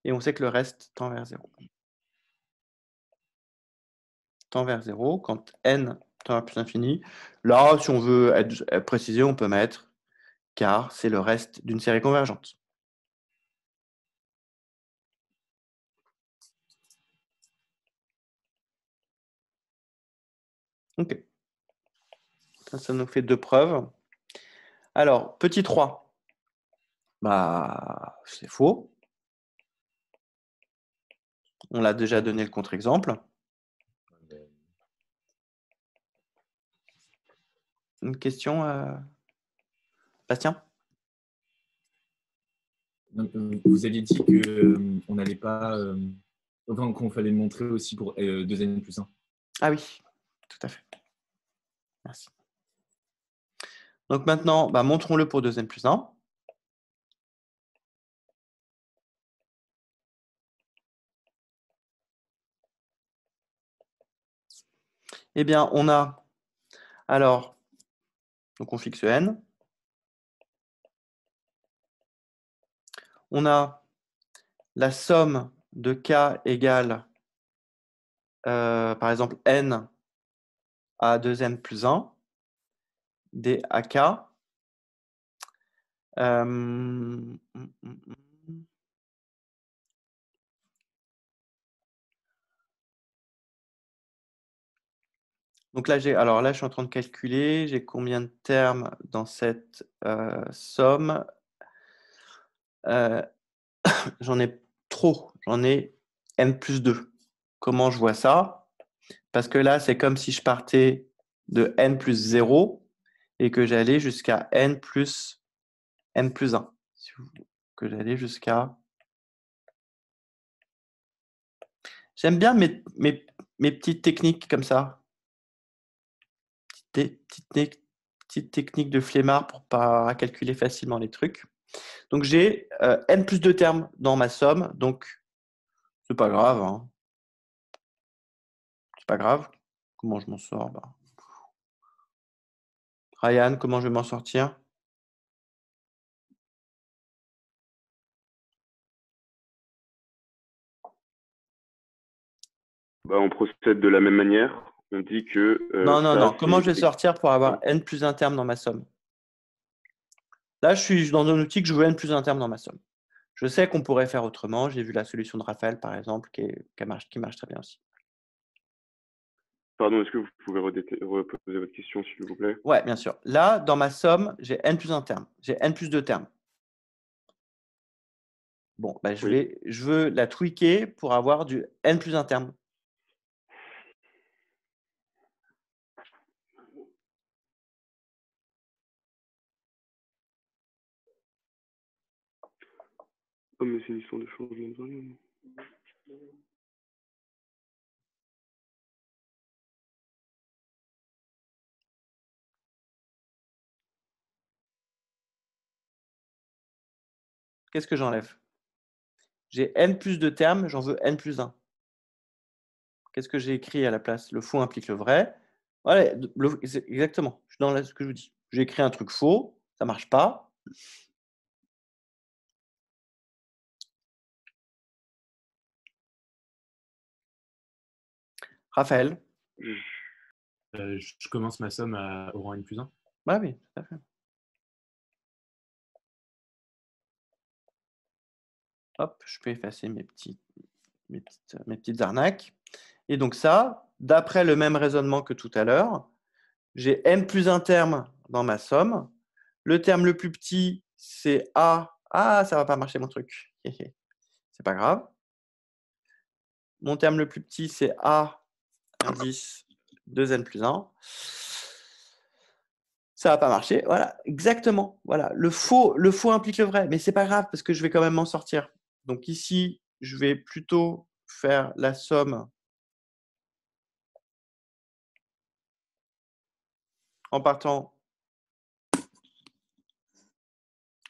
Et on sait que le reste tend vers 0. Tend vers 0 quand n tend à plus infini. Là, si on veut être précisé, on peut mettre car c'est le reste d'une série convergente. OK. Ça nous fait 2 preuves. Alors, petit 3. C'est faux. On l'a déjà donné le contre-exemple. Une question, Bastien? Vous aviez dit qu'on n'allait pas. Enfin, qu'on fallait le montrer aussi pour 2n plus 1. Ah oui, tout à fait. Merci. Donc maintenant, montrons-le pour 2n plus 1. Eh bien, on a, alors, donc on fixe n. On a la somme de k égale, par exemple, n à 2n plus 1 des ak. Donc là, je suis en train de calculer, j'ai combien de termes dans cette somme? J'en ai trop, j'en ai n plus 2. Comment je vois ça? Parce que là, c'est comme si je partais de n plus 0 et que j'allais jusqu'à n plus 1. Que j'allais jusqu'à... J'aime bien mes petites techniques comme ça. Petites techniques de flemmard pour pas calculer facilement les trucs. Donc j'ai n plus 2 termes dans ma somme, donc c'est pas grave. Hein. C'est pas grave. Comment je m'en sors? Ryan, comment je vais m'en sortir? On procède de la même manière. On dit que Non. Comment je vais sortir pour avoir n plus 1 terme dans ma somme? Là, je suis dans un outil que je veux n plus 1 terme dans ma somme. Je sais qu'on pourrait faire autrement. J'ai vu la solution de Raphaël, par exemple, qui marche très bien aussi. Pardon, est-ce que vous pouvez reposer votre question, s'il vous plaît? Ouais, bien sûr. Là, dans ma somme, j'ai n plus 1 terme. J'ai n plus 2 termes. Bon, je veux la tweaker pour avoir du n plus 1 terme. Oh, mais c'est une histoire de changement de variable. Qu'est-ce que j'enlève? J'ai n plus 2 termes, j'en veux n plus 1. Qu'est-ce que j'ai écrit à la place? Le faux implique le vrai. Voilà, exactement. Je suis dans ce que je vous dis. J'ai écrit un truc faux, ça ne marche pas. Raphaël? Je commence ma somme au rang n plus 1. Oui, tout à fait. Hop, je peux effacer mes petites arnaques. Et donc ça, d'après le même raisonnement que tout à l'heure, j'ai n plus un terme dans ma somme. Le terme le plus petit, c'est A. Ah, ça ne va pas marcher mon truc. C'est pas grave. Mon terme le plus petit, c'est A indice 2n plus 1. Ça va pas marcher. Voilà, exactement. Voilà, le faux implique le vrai, mais c'est pas grave parce que je vais quand même m'en sortir. Donc ici, je vais plutôt faire la somme en partant.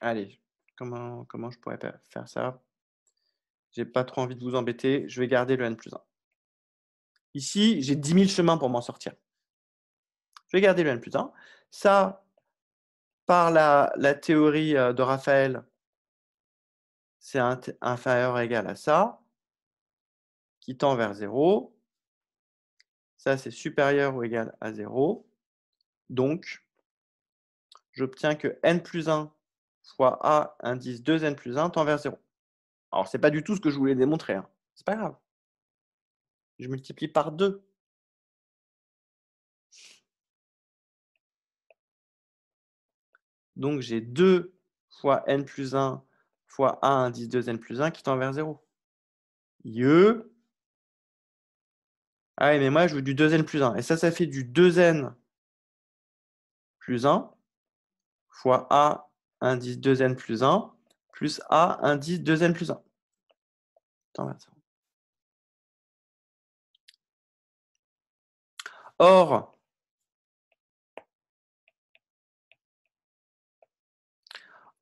Allez, comment je pourrais faire ça? J'ai pas trop envie de vous embêter. Je vais garder le n plus 1. Ici, j'ai 10 000 chemins pour m'en sortir. Je vais garder le n plus 1. Ça, par la théorie de Raphaël, c'est inférieur ou égal à ça, qui tend vers 0. Ça, c'est supérieur ou égal à 0. Donc, j'obtiens que n plus 1 fois a indice 2n plus 1 tend vers 0. Alors, ce n'est pas du tout ce que je voulais démontrer. Hein. Ce n'est pas grave. Je multiplie par 2. Donc, j'ai 2 fois n plus 1 fois a indice 2n plus 1 qui tend vers 0. Ah oui, mais moi, je veux du 2n plus 1. Et ça fait du 2n plus 1 fois a indice 2n plus 1 plus a indice 2n plus 1. Tend vers 0.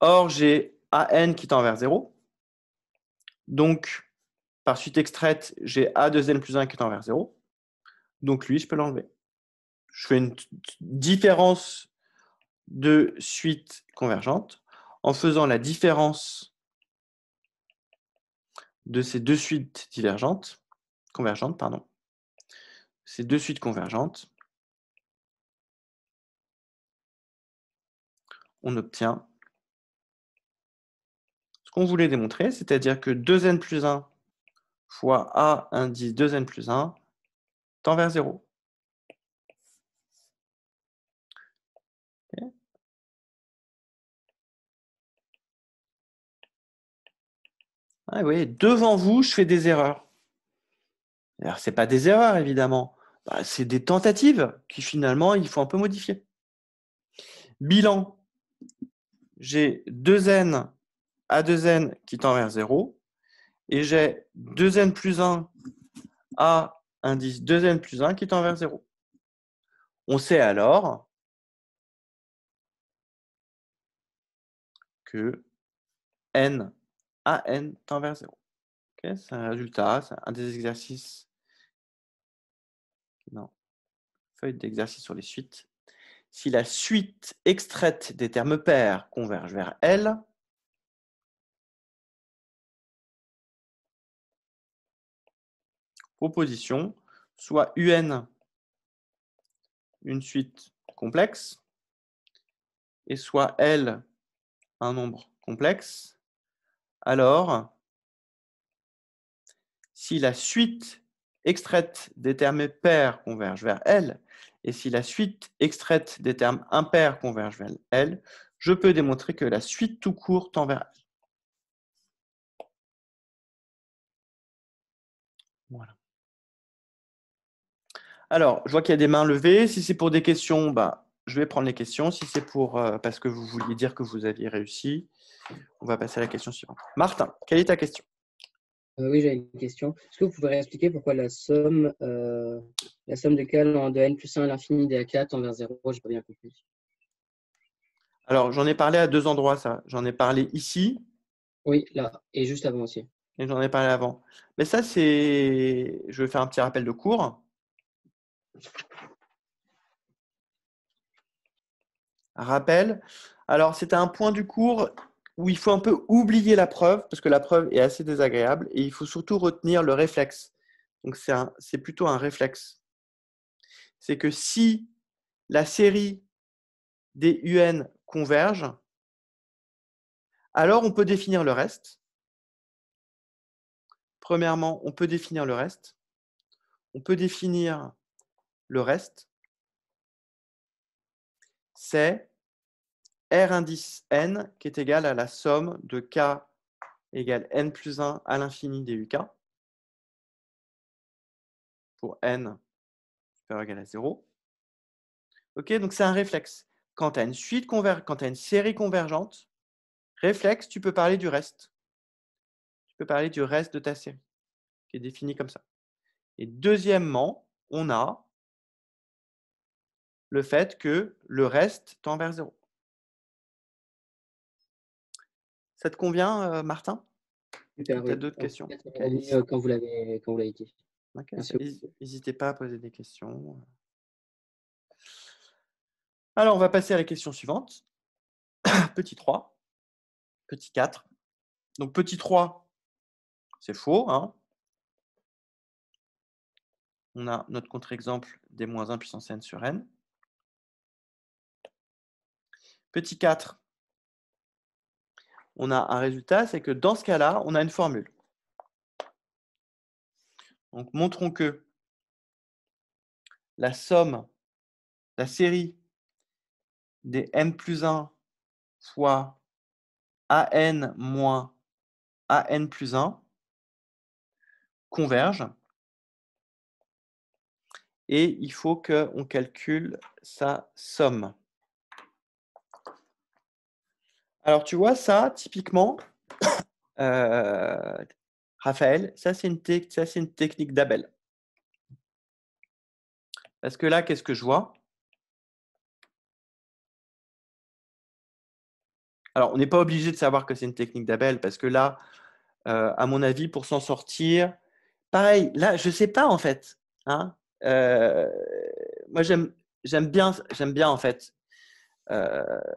Or, j'ai an qui tend vers 0. Donc, par suite extraite, j'ai a 2n plus 1 qui tend vers 0. Donc, lui, je peux l'enlever. Je fais une différence de suite convergente en faisant la différence de ces deux suites convergentes, pardon. Ces deux suites convergentes, on obtient ce qu'on voulait démontrer, c'est-à-dire que 2n plus 1 fois a indice 2n plus 1 tend vers 0. Okay. Ah oui, devant vous, je fais des erreurs. Alors, ce n'est pas des erreurs, évidemment. C'est des tentatives qui, finalement, il faut un peu modifier. Bilan, j'ai 2n à 2n qui tend vers 0 et j'ai 2n plus 1 à indice 2n plus 1 qui tend vers 0. On sait alors que n à n tend vers 0. Okay, c'est un résultat, c'est un des exercices. Non, feuille d'exercice sur les suites. Si la suite extraite des termes pairs converge vers L, proposition, soit UN une suite complexe et soit L un nombre complexe, alors si la suite extraite des termes pairs converge vers L et si la suite extraite des termes impairs converge vers L, je peux démontrer que la suite tout court tend vers L. Voilà. Alors, je vois qu'il y a des mains levées. Si c'est pour des questions, je vais prendre les questions. Si c'est pour parce que vous vouliez dire que vous aviez réussi, on va passer à la question suivante. Martin, quelle est ta question? Oui, j'ai une question. Est-ce que vous pouvez expliquer pourquoi la somme de K de n plus 1 à l'infini des AK tend vers 0? Je n'ai pas bien compris. Alors, j'en ai parlé à deux endroits, ça. J'en ai parlé ici. Oui, là, et juste avant aussi. Et j'en ai parlé avant. Mais ça, c'est... Je vais faire un petit rappel de cours. Rappel. Alors, c'était un point du cours où il faut un peu oublier la preuve, parce que la preuve est assez désagréable, et il faut surtout retenir le réflexe. Donc, c'est plutôt un réflexe. C'est que si la série des UN converge, alors on peut définir le reste. Premièrement, on peut définir le reste. On peut définir le reste. C'est R indice n qui est égal à la somme de k égale n plus 1 à l'infini des uk pour n supérieur ou égal à 0. Ok, donc c'est un réflexe. Quand tu as une série convergente, réflexe, tu peux parler du reste. Tu peux parler du reste de ta série, qui est défini comme ça. Et deuxièmement, on a le fait que le reste tend vers 0. Ça te convient, Martin? Super, Tu as oui. d'autres questions? Quand vous l'avez dit. Okay. Merci. N'hésitez pas à poser des questions. Alors, on va passer à la question suivante. Petit 3, petit 4. Donc, petit 3, c'est faux. Hein. On a notre contre-exemple des moins 1 puissance n sur n. Petit 4, on a un résultat, c'est que dans ce cas-là, on a une formule. Donc, montrons que la somme, la série des n plus 1 fois an moins an plus 1 converge. Et il faut qu'on calcule sa somme. Alors, tu vois, ça, typiquement, Raphaël, ça, c'est une technique d'Abel. Parce que là, qu'est-ce que je vois? Alors, on n'est pas obligé de savoir que c'est une technique d'Abel, parce que là, à mon avis, pour s'en sortir, pareil, là, je ne sais pas, en fait. Hein, moi, j'aime bien, en fait,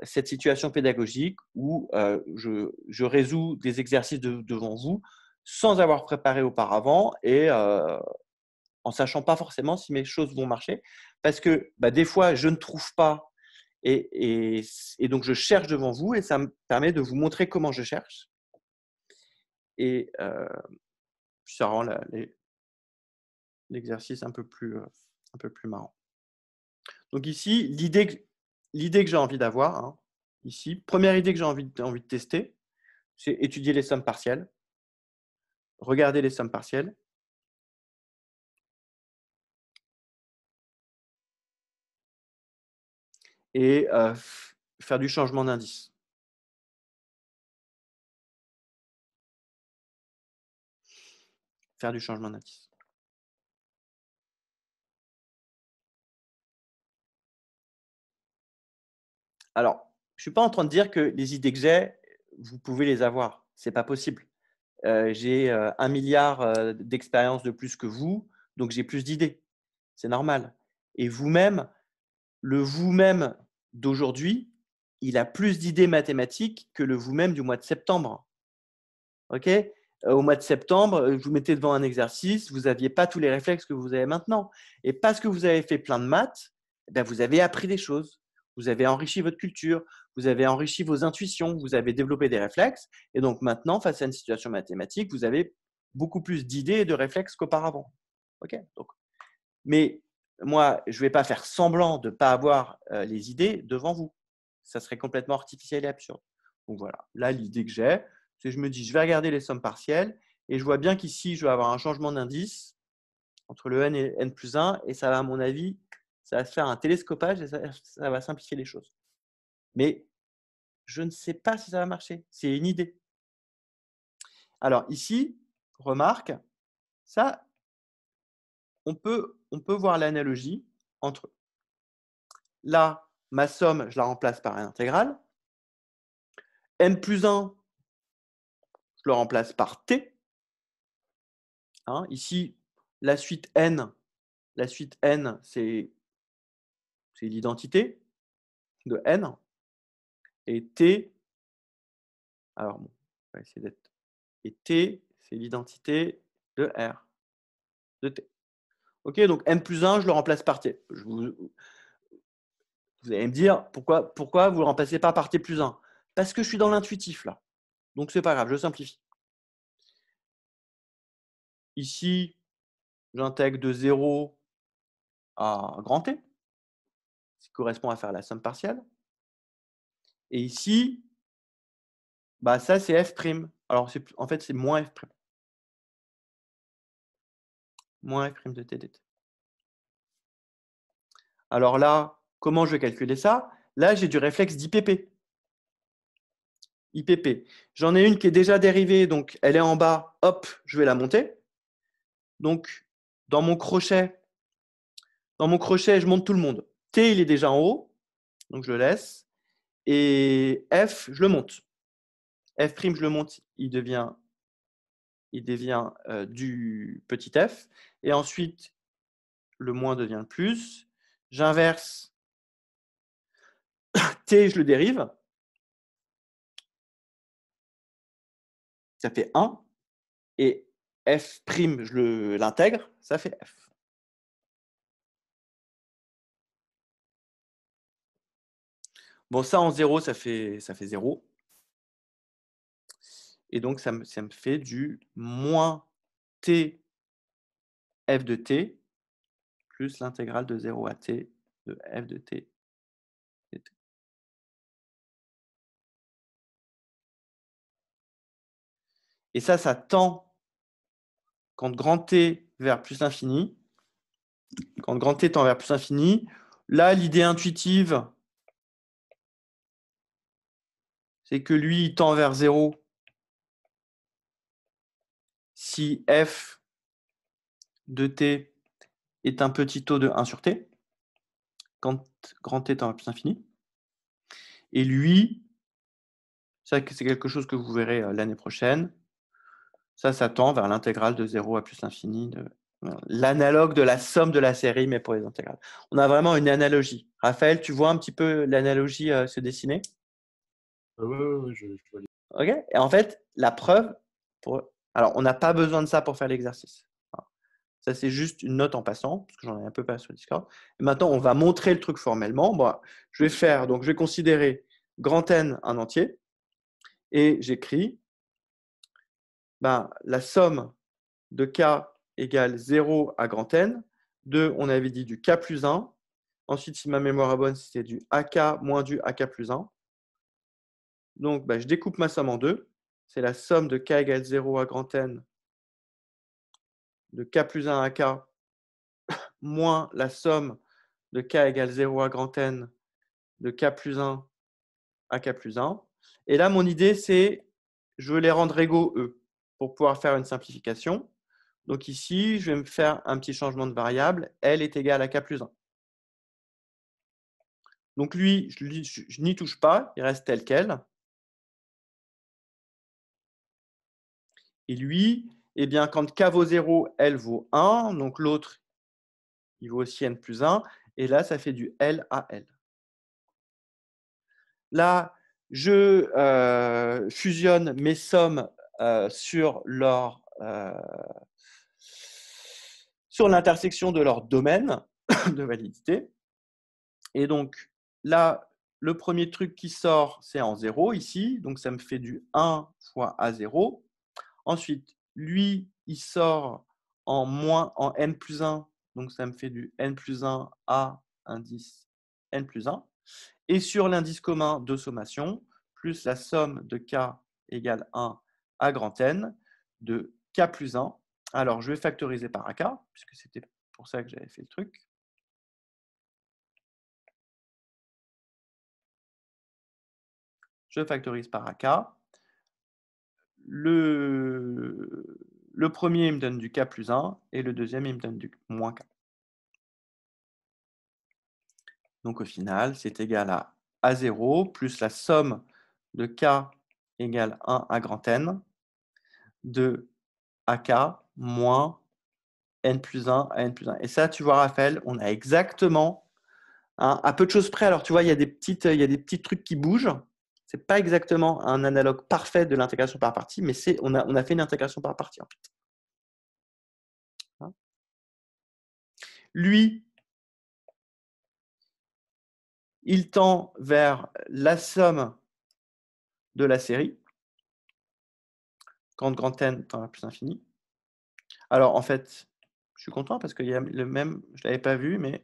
cette situation pédagogique où je résous des exercices devant vous sans avoir préparé auparavant et en sachant pas forcément si mes choses vont marcher. Parce que des fois, je ne trouve pas et donc je cherche devant vous et ça me permet de vous montrer comment je cherche. Et ça rend l'exercice un peu plus marrant. Donc ici, l'idée que j'ai envie d'avoir, hein, ici, première idée que j'ai envie de tester, c'est étudier les sommes partielles. Regarder les sommes partielles. Et faire du changement d'indice. Faire du changement d'indice. Alors, je ne suis pas en train de dire que les idées que j'ai, vous pouvez les avoir. Ce n'est pas possible. J'ai 1 milliard d'expériences de plus que vous, donc j'ai plus d'idées. C'est normal. Et vous-même, le vous-même d'aujourd'hui, il a plus d'idées mathématiques que le vous-même du mois de septembre. OK ? Au mois de septembre, vous mettez devant un exercice, vous n'aviez pas tous les réflexes que vous avez maintenant. Et parce que vous avez fait plein de maths, vous avez appris des choses. Vous avez enrichi votre culture, vous avez enrichi vos intuitions, vous avez développé des réflexes. Et donc maintenant, face à une situation mathématique, vous avez beaucoup plus d'idées et de réflexes qu'auparavant. OK ? Donc, mais moi, je ne vais pas faire semblant de ne pas avoir les idées devant vous. Ça serait complètement artificiel et absurde. Donc voilà, là, l'idée que j'ai, c'est que je me dis, je vais regarder les sommes partielles et je vois bien qu'ici, je vais avoir un changement d'indice entre le n et n plus 1 et ça va, à mon avis, ça va se faire un télescopage et ça va simplifier les choses. Mais je ne sais pas si ça va marcher. C'est une idée. Alors ici, remarque, ça, on peut voir l'analogie entre là, ma somme, je la remplace par une intégrale. N plus 1, je le remplace par t. Hein, ici, la suite n, c'est l'identité de n. Et t, alors bon, on va essayer d'être. Et t, c'est l'identité de r, de t. OK, donc n plus 1, je le remplace par t. Vous allez me dire, pourquoi vous ne le remplacez pas par t plus 1? Parce que je suis dans l'intuitif là. Donc, ce n'est pas grave, je simplifie. ici, j'intègre de 0 à grand T, ce qui correspond à faire la somme partielle. Et ici, bah, ça, c'est f'. Alors, en fait, c'est moins f'. Moins f' de t dt. Alors là, comment je vais calculer ça? Là, j'ai du réflexe d'IPP. IPP. J'en ai une qui est déjà dérivée, donc elle est en bas. Hop, je vais la monter. Donc, dans mon crochet, je monte tout le monde. T, il est déjà en haut, donc je le laisse. Et F, je le monte. F', je le monte, il devient du petit f. Et ensuite, le moins devient le plus. J'inverse. T, je le dérive. Ça fait 1. Et F', je l'intègre, ça fait F. Bon, ça en 0, ça fait 0. Et donc, ça me fait du moins t f de t plus l'intégrale de 0 à t de f de t. Et ça tend quand grand T vers plus l'infini. Quand grand T tend vers plus l'infini, là, l'idée intuitive, c'est que lui, il tend vers 0 si f de t est un petit taux de 1 sur t, quand grand T tend vers plus l'infini. Et lui, ça, c'est quelque chose que vous verrez l'année prochaine. Ça tend vers l'intégrale de 0 à plus l'infini, l'analogue de la somme de la série, mais pour les intégrales. On a vraiment une analogie. Raphaël, tu vois un petit peu l'analogie se dessiner? Oui, je vois. OK. Et en fait, la preuve, alors on n'a pas besoin de ça pour faire l'exercice. Ça, c'est juste une note en passant, parce que j'en ai un peu pas sur Discord. Et maintenant, on va montrer le truc formellement. Bon, je vais considérer grand N un entier, et j'écris la somme de k égale 0 à grand N, de, on avait dit, du k plus 1. Ensuite, si ma mémoire est bonne, c'était du ak moins du ak plus 1. Donc, je découpe ma somme en deux. C'est la somme de k égale 0 à grand N de k plus 1 à k moins la somme de k égale 0 à grand N de k plus 1 à k plus 1. Et là, mon idée, c'est je veux les rendre égaux, eux, pour pouvoir faire une simplification. Donc ici, je vais me faire un petit changement de variable. L est égal à k plus 1. Donc lui, je n'y touche pas, il reste tel quel. Et lui, eh bien, quand k vaut 0, L vaut 1. Donc l'autre, il vaut aussi n plus 1. Et là, ça fait du L à L. Là, je fusionne mes sommes sur l'intersection de leur domaine de validité. Et donc, là, le premier truc qui sort, c'est en 0 ici. Donc, ça me fait du 1 fois A0. Ensuite, lui, il sort en n plus 1. Donc, ça me fait du n plus 1 A indice n plus 1. Et sur l'indice commun de sommation, plus la somme de k égale 1 à grand N de k plus 1. Alors, je vais factoriser par ak, puisque c'était pour ça que j'avais fait le truc. Je factorise par ak. Le premier, il me donne du k plus 1, et le deuxième, il me donne du moins k. Donc, au final, c'est égal à A0 plus la somme de k égale 1 à grand N de AK moins N plus 1 à N plus 1. Et ça, tu vois, Raphaël, on a exactement, à peu de choses près. Alors, tu vois, il y a des petits trucs qui bougent. Ce n'est pas exactement un analogue parfait de l'intégration par partie, mais on a fait une intégration par partie, en fait. Lui, il tend vers la somme de la série quand grand N tend à plus infini. Alors, en fait, je suis content parce qu'il y a le même, je ne l'avais pas vu, mais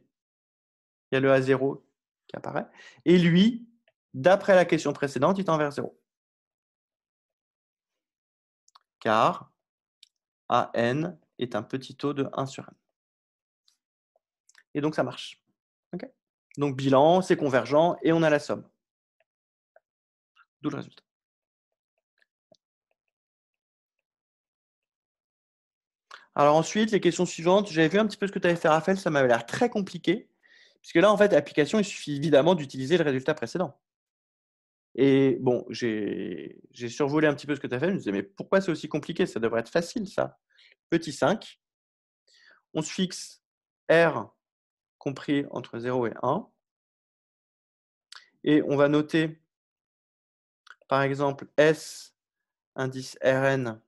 il y a le A0 qui apparaît. Et lui, d'après la question précédente, il tend vers 0. Car AN est un petit taux de 1 sur N. Et donc, ça marche. Okay. Donc, bilan, c'est convergent et on a la somme. D'où le résultat. Alors ensuite, les questions suivantes, j'avais vu un petit peu ce que tu avais fait, Raphaël, ça m'avait l'air très compliqué. Puisque là, en fait, l'application, il suffit évidemment d'utiliser le résultat précédent. Et bon, j'ai survolé un petit peu ce que tu as fait. Je me disais, mais pourquoi c'est aussi compliqué? Ça devrait être facile, ça. Petit 5. On se fixe R compris entre 0 et 1. Et on va noter, par exemple, S indice Rn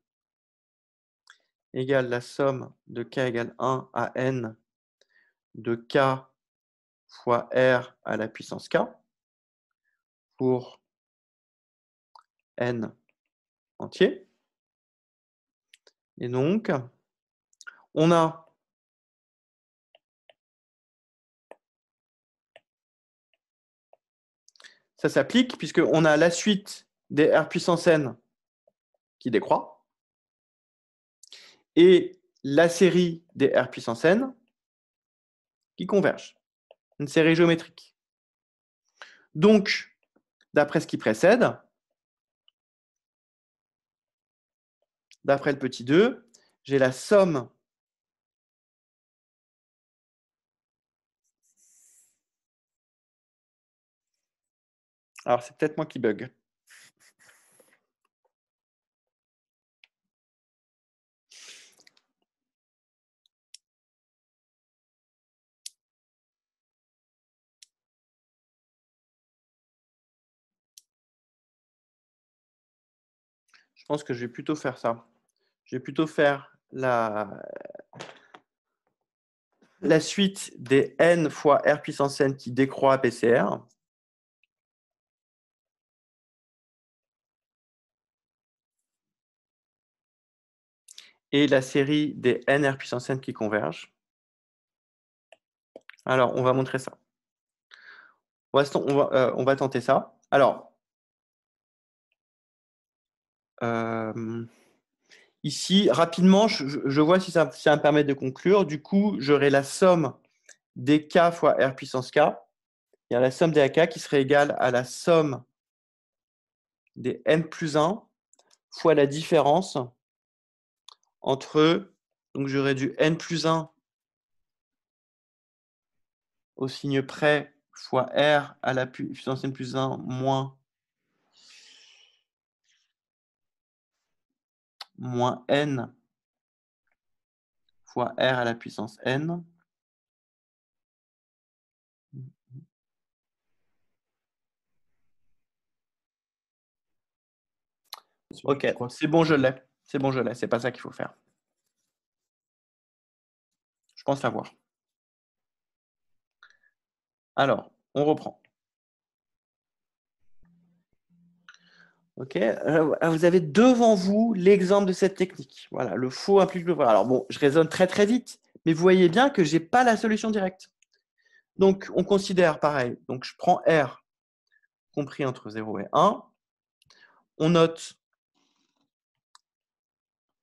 égale la somme de K égale 1 à N de K fois R à la puissance K pour N entier. Et donc, on a ça s'applique puisqu'on a la suite des R puissance N qui décroît et la série des R puissance N qui converge. Une série géométrique. Donc, d'après ce qui précède, d'après le petit 2, j'ai la somme alors c'est peut-être moi qui bug. Je pense que je vais plutôt faire ça. Je vais plutôt faire la suite des N fois R puissance N qui décroît à PCR. Et la série des N R puissance N qui convergent. Alors, on va montrer ça. On va tenter ça. Alors, ici, rapidement, je vois si ça me permet de conclure. Du coup, j'aurai la somme des K fois R puissance K. Il y a la somme des AK qui serait égale à la somme des N plus 1 fois la différence entre, donc j'aurai du N plus 1 au signe près fois R à la puissance N plus 1 moins N fois R à la puissance N. Ok, c'est bon, je l'ai. C'est bon, je l'ai. C'est pas ça qu'il faut faire. Je pense l'avoir. Alors, on reprend. Ok, vous avez devant vous l'exemple de cette technique. Voilà, le faux implique le vrai. Alors bon, je raisonne très très vite, mais vous voyez bien que je n'ai pas la solution directe. Donc, on considère pareil. Donc, je prends R compris entre 0 et 1. On note,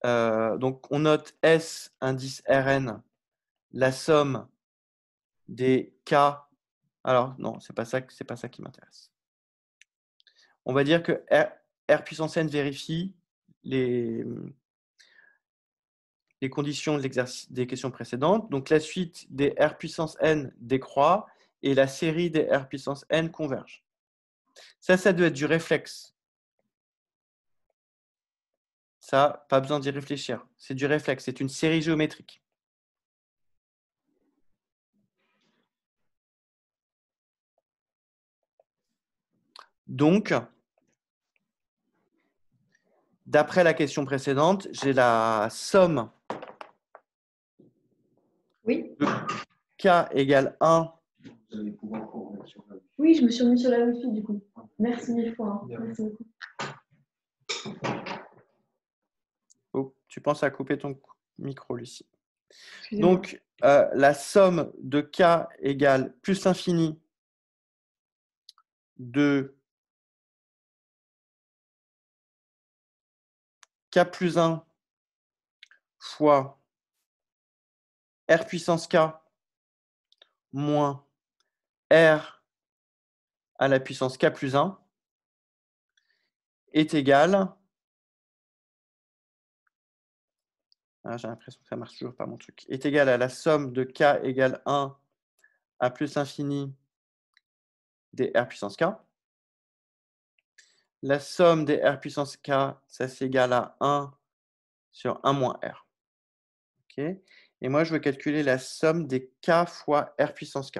on note S indice Rn, la somme des K. Alors, non, ce n'est pas ça qui m'intéresse. On va dire que R puissance N vérifie les conditions de l'exercice des questions précédentes. Donc, la suite des R puissance N décroît et la série des R puissance N converge. Ça doit être du réflexe. Ça, pas besoin d'y réfléchir. C'est du réflexe. C'est une série géométrique. Donc, d'après la question précédente, j'ai la somme Oui. de K égale 1. Oui, je me suis remis sur la Wi-Fi du coup. Merci mille fois. Hein. Merci beaucoup. Oh, tu penses à couper ton micro-Lucie. Excusez-moi. Donc, la somme de k égale plus l'infini de k plus 1 fois r puissance k moins r à la puissance k plus 1 est égal, j'ai l'impression que ça ne marche toujours pas mon truc, est égal à la somme de k égale 1 à plus l'infini des r puissance k. La somme des r puissance k, ça c'est égal à 1 sur 1 moins r. Okay. Et moi, je veux calculer la somme des k fois r puissance k.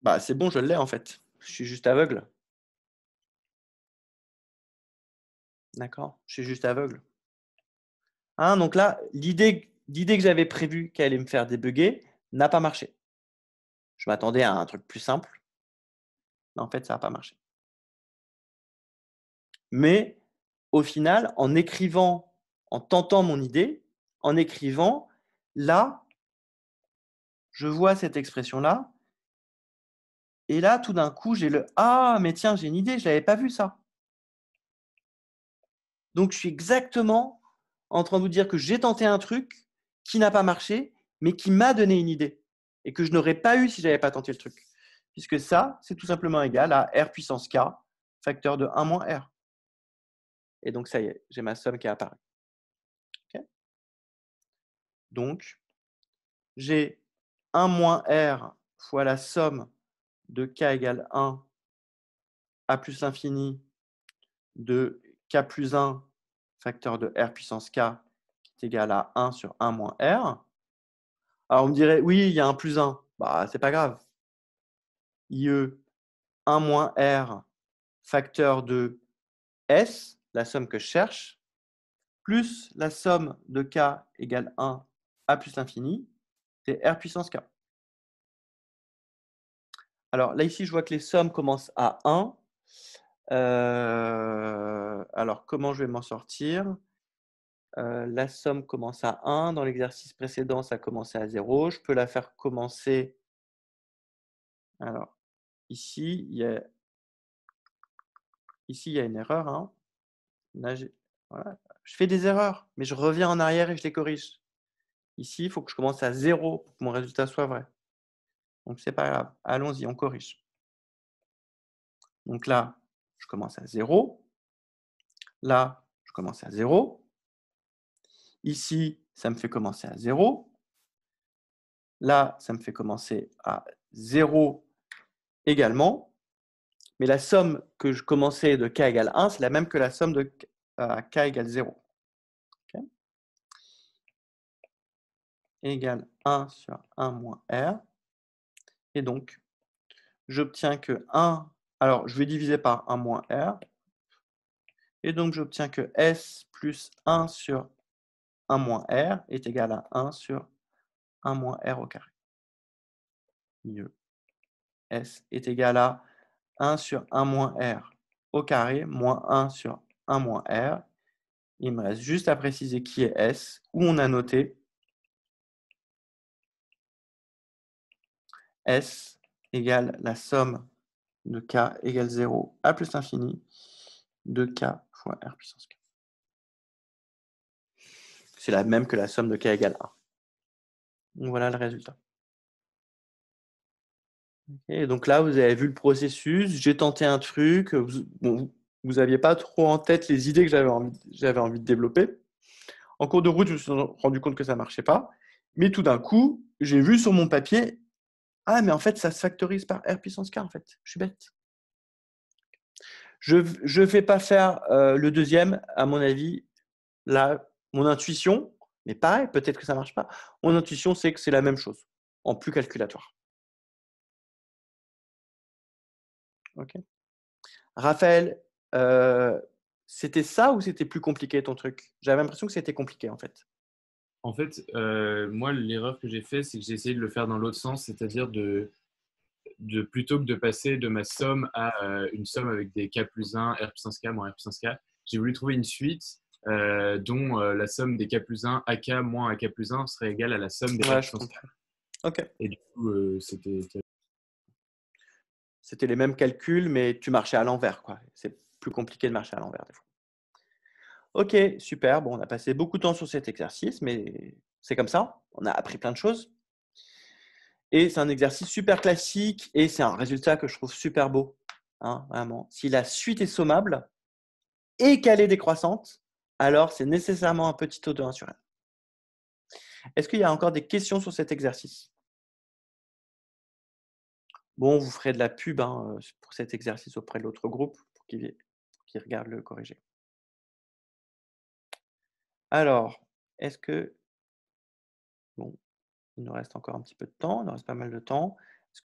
Bah, c'est bon, je l'ai en fait. Je suis juste aveugle. D'accord? Je suis juste aveugle. Hein, donc là, l'idée que j'avais prévue qu'elle allait me faire débugger n'a pas marché. Je m'attendais à un truc plus simple. Mais en fait, ça n'a pas marché. Mais au final, en écrivant, en tentant mon idée, en écrivant, là, je vois cette expression-là. Et là, tout d'un coup, j'ai le « Ah, mais tiens, j'ai une idée, je ne l'avais pas vu ça ». Donc, je suis exactement en train de vous dire que j'ai tenté un truc qui n'a pas marché, mais qui m'a donné une idée et que je n'aurais pas eu si je n'avais pas tenté le truc. Puisque ça, c'est tout simplement égal à R puissance K, facteur de 1 moins R. Et donc, ça y est, j'ai ma somme qui apparaît. Okay. Donc, j'ai 1 moins R fois la somme de K égale 1 à plus l'infini de K plus 1 facteur de R puissance K qui est égal à 1 sur 1 moins R. Alors, on me dirait, oui, il y a un plus 1. Bah, c'est pas grave. IE 1 moins R facteur de S, la somme que je cherche, plus la somme de K égale 1 à plus l'infini, c'est R puissance K. Alors là, ici, je vois que les sommes commencent à 1. Alors, comment je vais m'en sortir? La somme commence à 1. Dans l'exercice précédent, ça commençait à 0. Je peux la faire commencer. Alors, ici, il y a une erreur. Hein. Là, voilà. Je fais des erreurs, mais je reviens en arrière et je les corrige. Ici, il faut que je commence à 0 pour que mon résultat soit vrai. Donc, ce n'est pas grave. Allons-y, on corrige. Donc là, je commence à 0. Là, je commence à 0. Ici, ça me fait commencer à 0. Là, ça me fait commencer à 0 également. Mais la somme que je commençais de k égale 1, c'est la même que la somme de k égale 0. Okay. Égale 1 sur 1 moins r. Et donc, j'obtiens que 1, alors je vais diviser par 1 moins r. Et donc, j'obtiens que S plus 1 sur 1 moins R est égal à 1 sur 1 moins R au carré. Mieux. S est égal à 1 sur 1 moins R au carré moins 1 sur 1 moins R. Il me reste juste à préciser qui est S, où on a noté S égale la somme de K égale 0 à plus l'infini de K fois R puissance K. C'est la même que la somme de K égale 1. Donc voilà le résultat. Et donc là, vous avez vu le processus, j'ai tenté un truc, vous n'aviez pas trop en tête les idées que j'avais envie de développer. En cours de route, je me suis rendu compte que ça ne marchait pas. Mais tout d'un coup, j'ai vu sur mon papier, ah, mais en fait, ça se factorise par R puissance K, en fait. Je suis bête. Je ne vais pas faire le deuxième, à mon avis. Là, mon intuition, mais pareil, peut-être que ça ne marche pas. Mon intuition, c'est que c'est la même chose, en plus calculatoire. Ok. Raphaël, c'était ça ou c'était plus compliqué ton truc? J'avais l'impression que c'était compliqué en fait. En fait, moi, l'erreur que j'ai faite, c'est que j'ai essayé de le faire dans l'autre sens, c'est-à-dire de plutôt que de passer de ma somme à une somme avec des k plus 1, r puissance k moins r puissance k, j'ai voulu trouver une suite dont la somme des k plus 1, ak moins ak plus 1 serait égale à la somme des r Ouais, je puissance k. comprends. Ok. Et du coup, c'était C'était les mêmes calculs, mais tu marchais à l'envers, quoi. C'est plus compliqué de marcher à l'envers des fois. Ok, super. Bon, on a passé beaucoup de temps sur cet exercice, mais c'est comme ça. On a appris plein de choses. Et c'est un exercice super classique et c'est un résultat que je trouve super beau. Hein, vraiment. Si la suite est sommable et qu'elle est décroissante, alors c'est nécessairement un petit taux de 1 sur n. Est-ce qu'il y a encore des questions sur cet exercice? Bon, vous ferez de la pub pour cet exercice auprès de l'autre groupe pour qu'ils regardent le corriger. Alors, est-ce que… Bon, il nous reste encore un petit peu de temps, il nous reste pas mal de temps.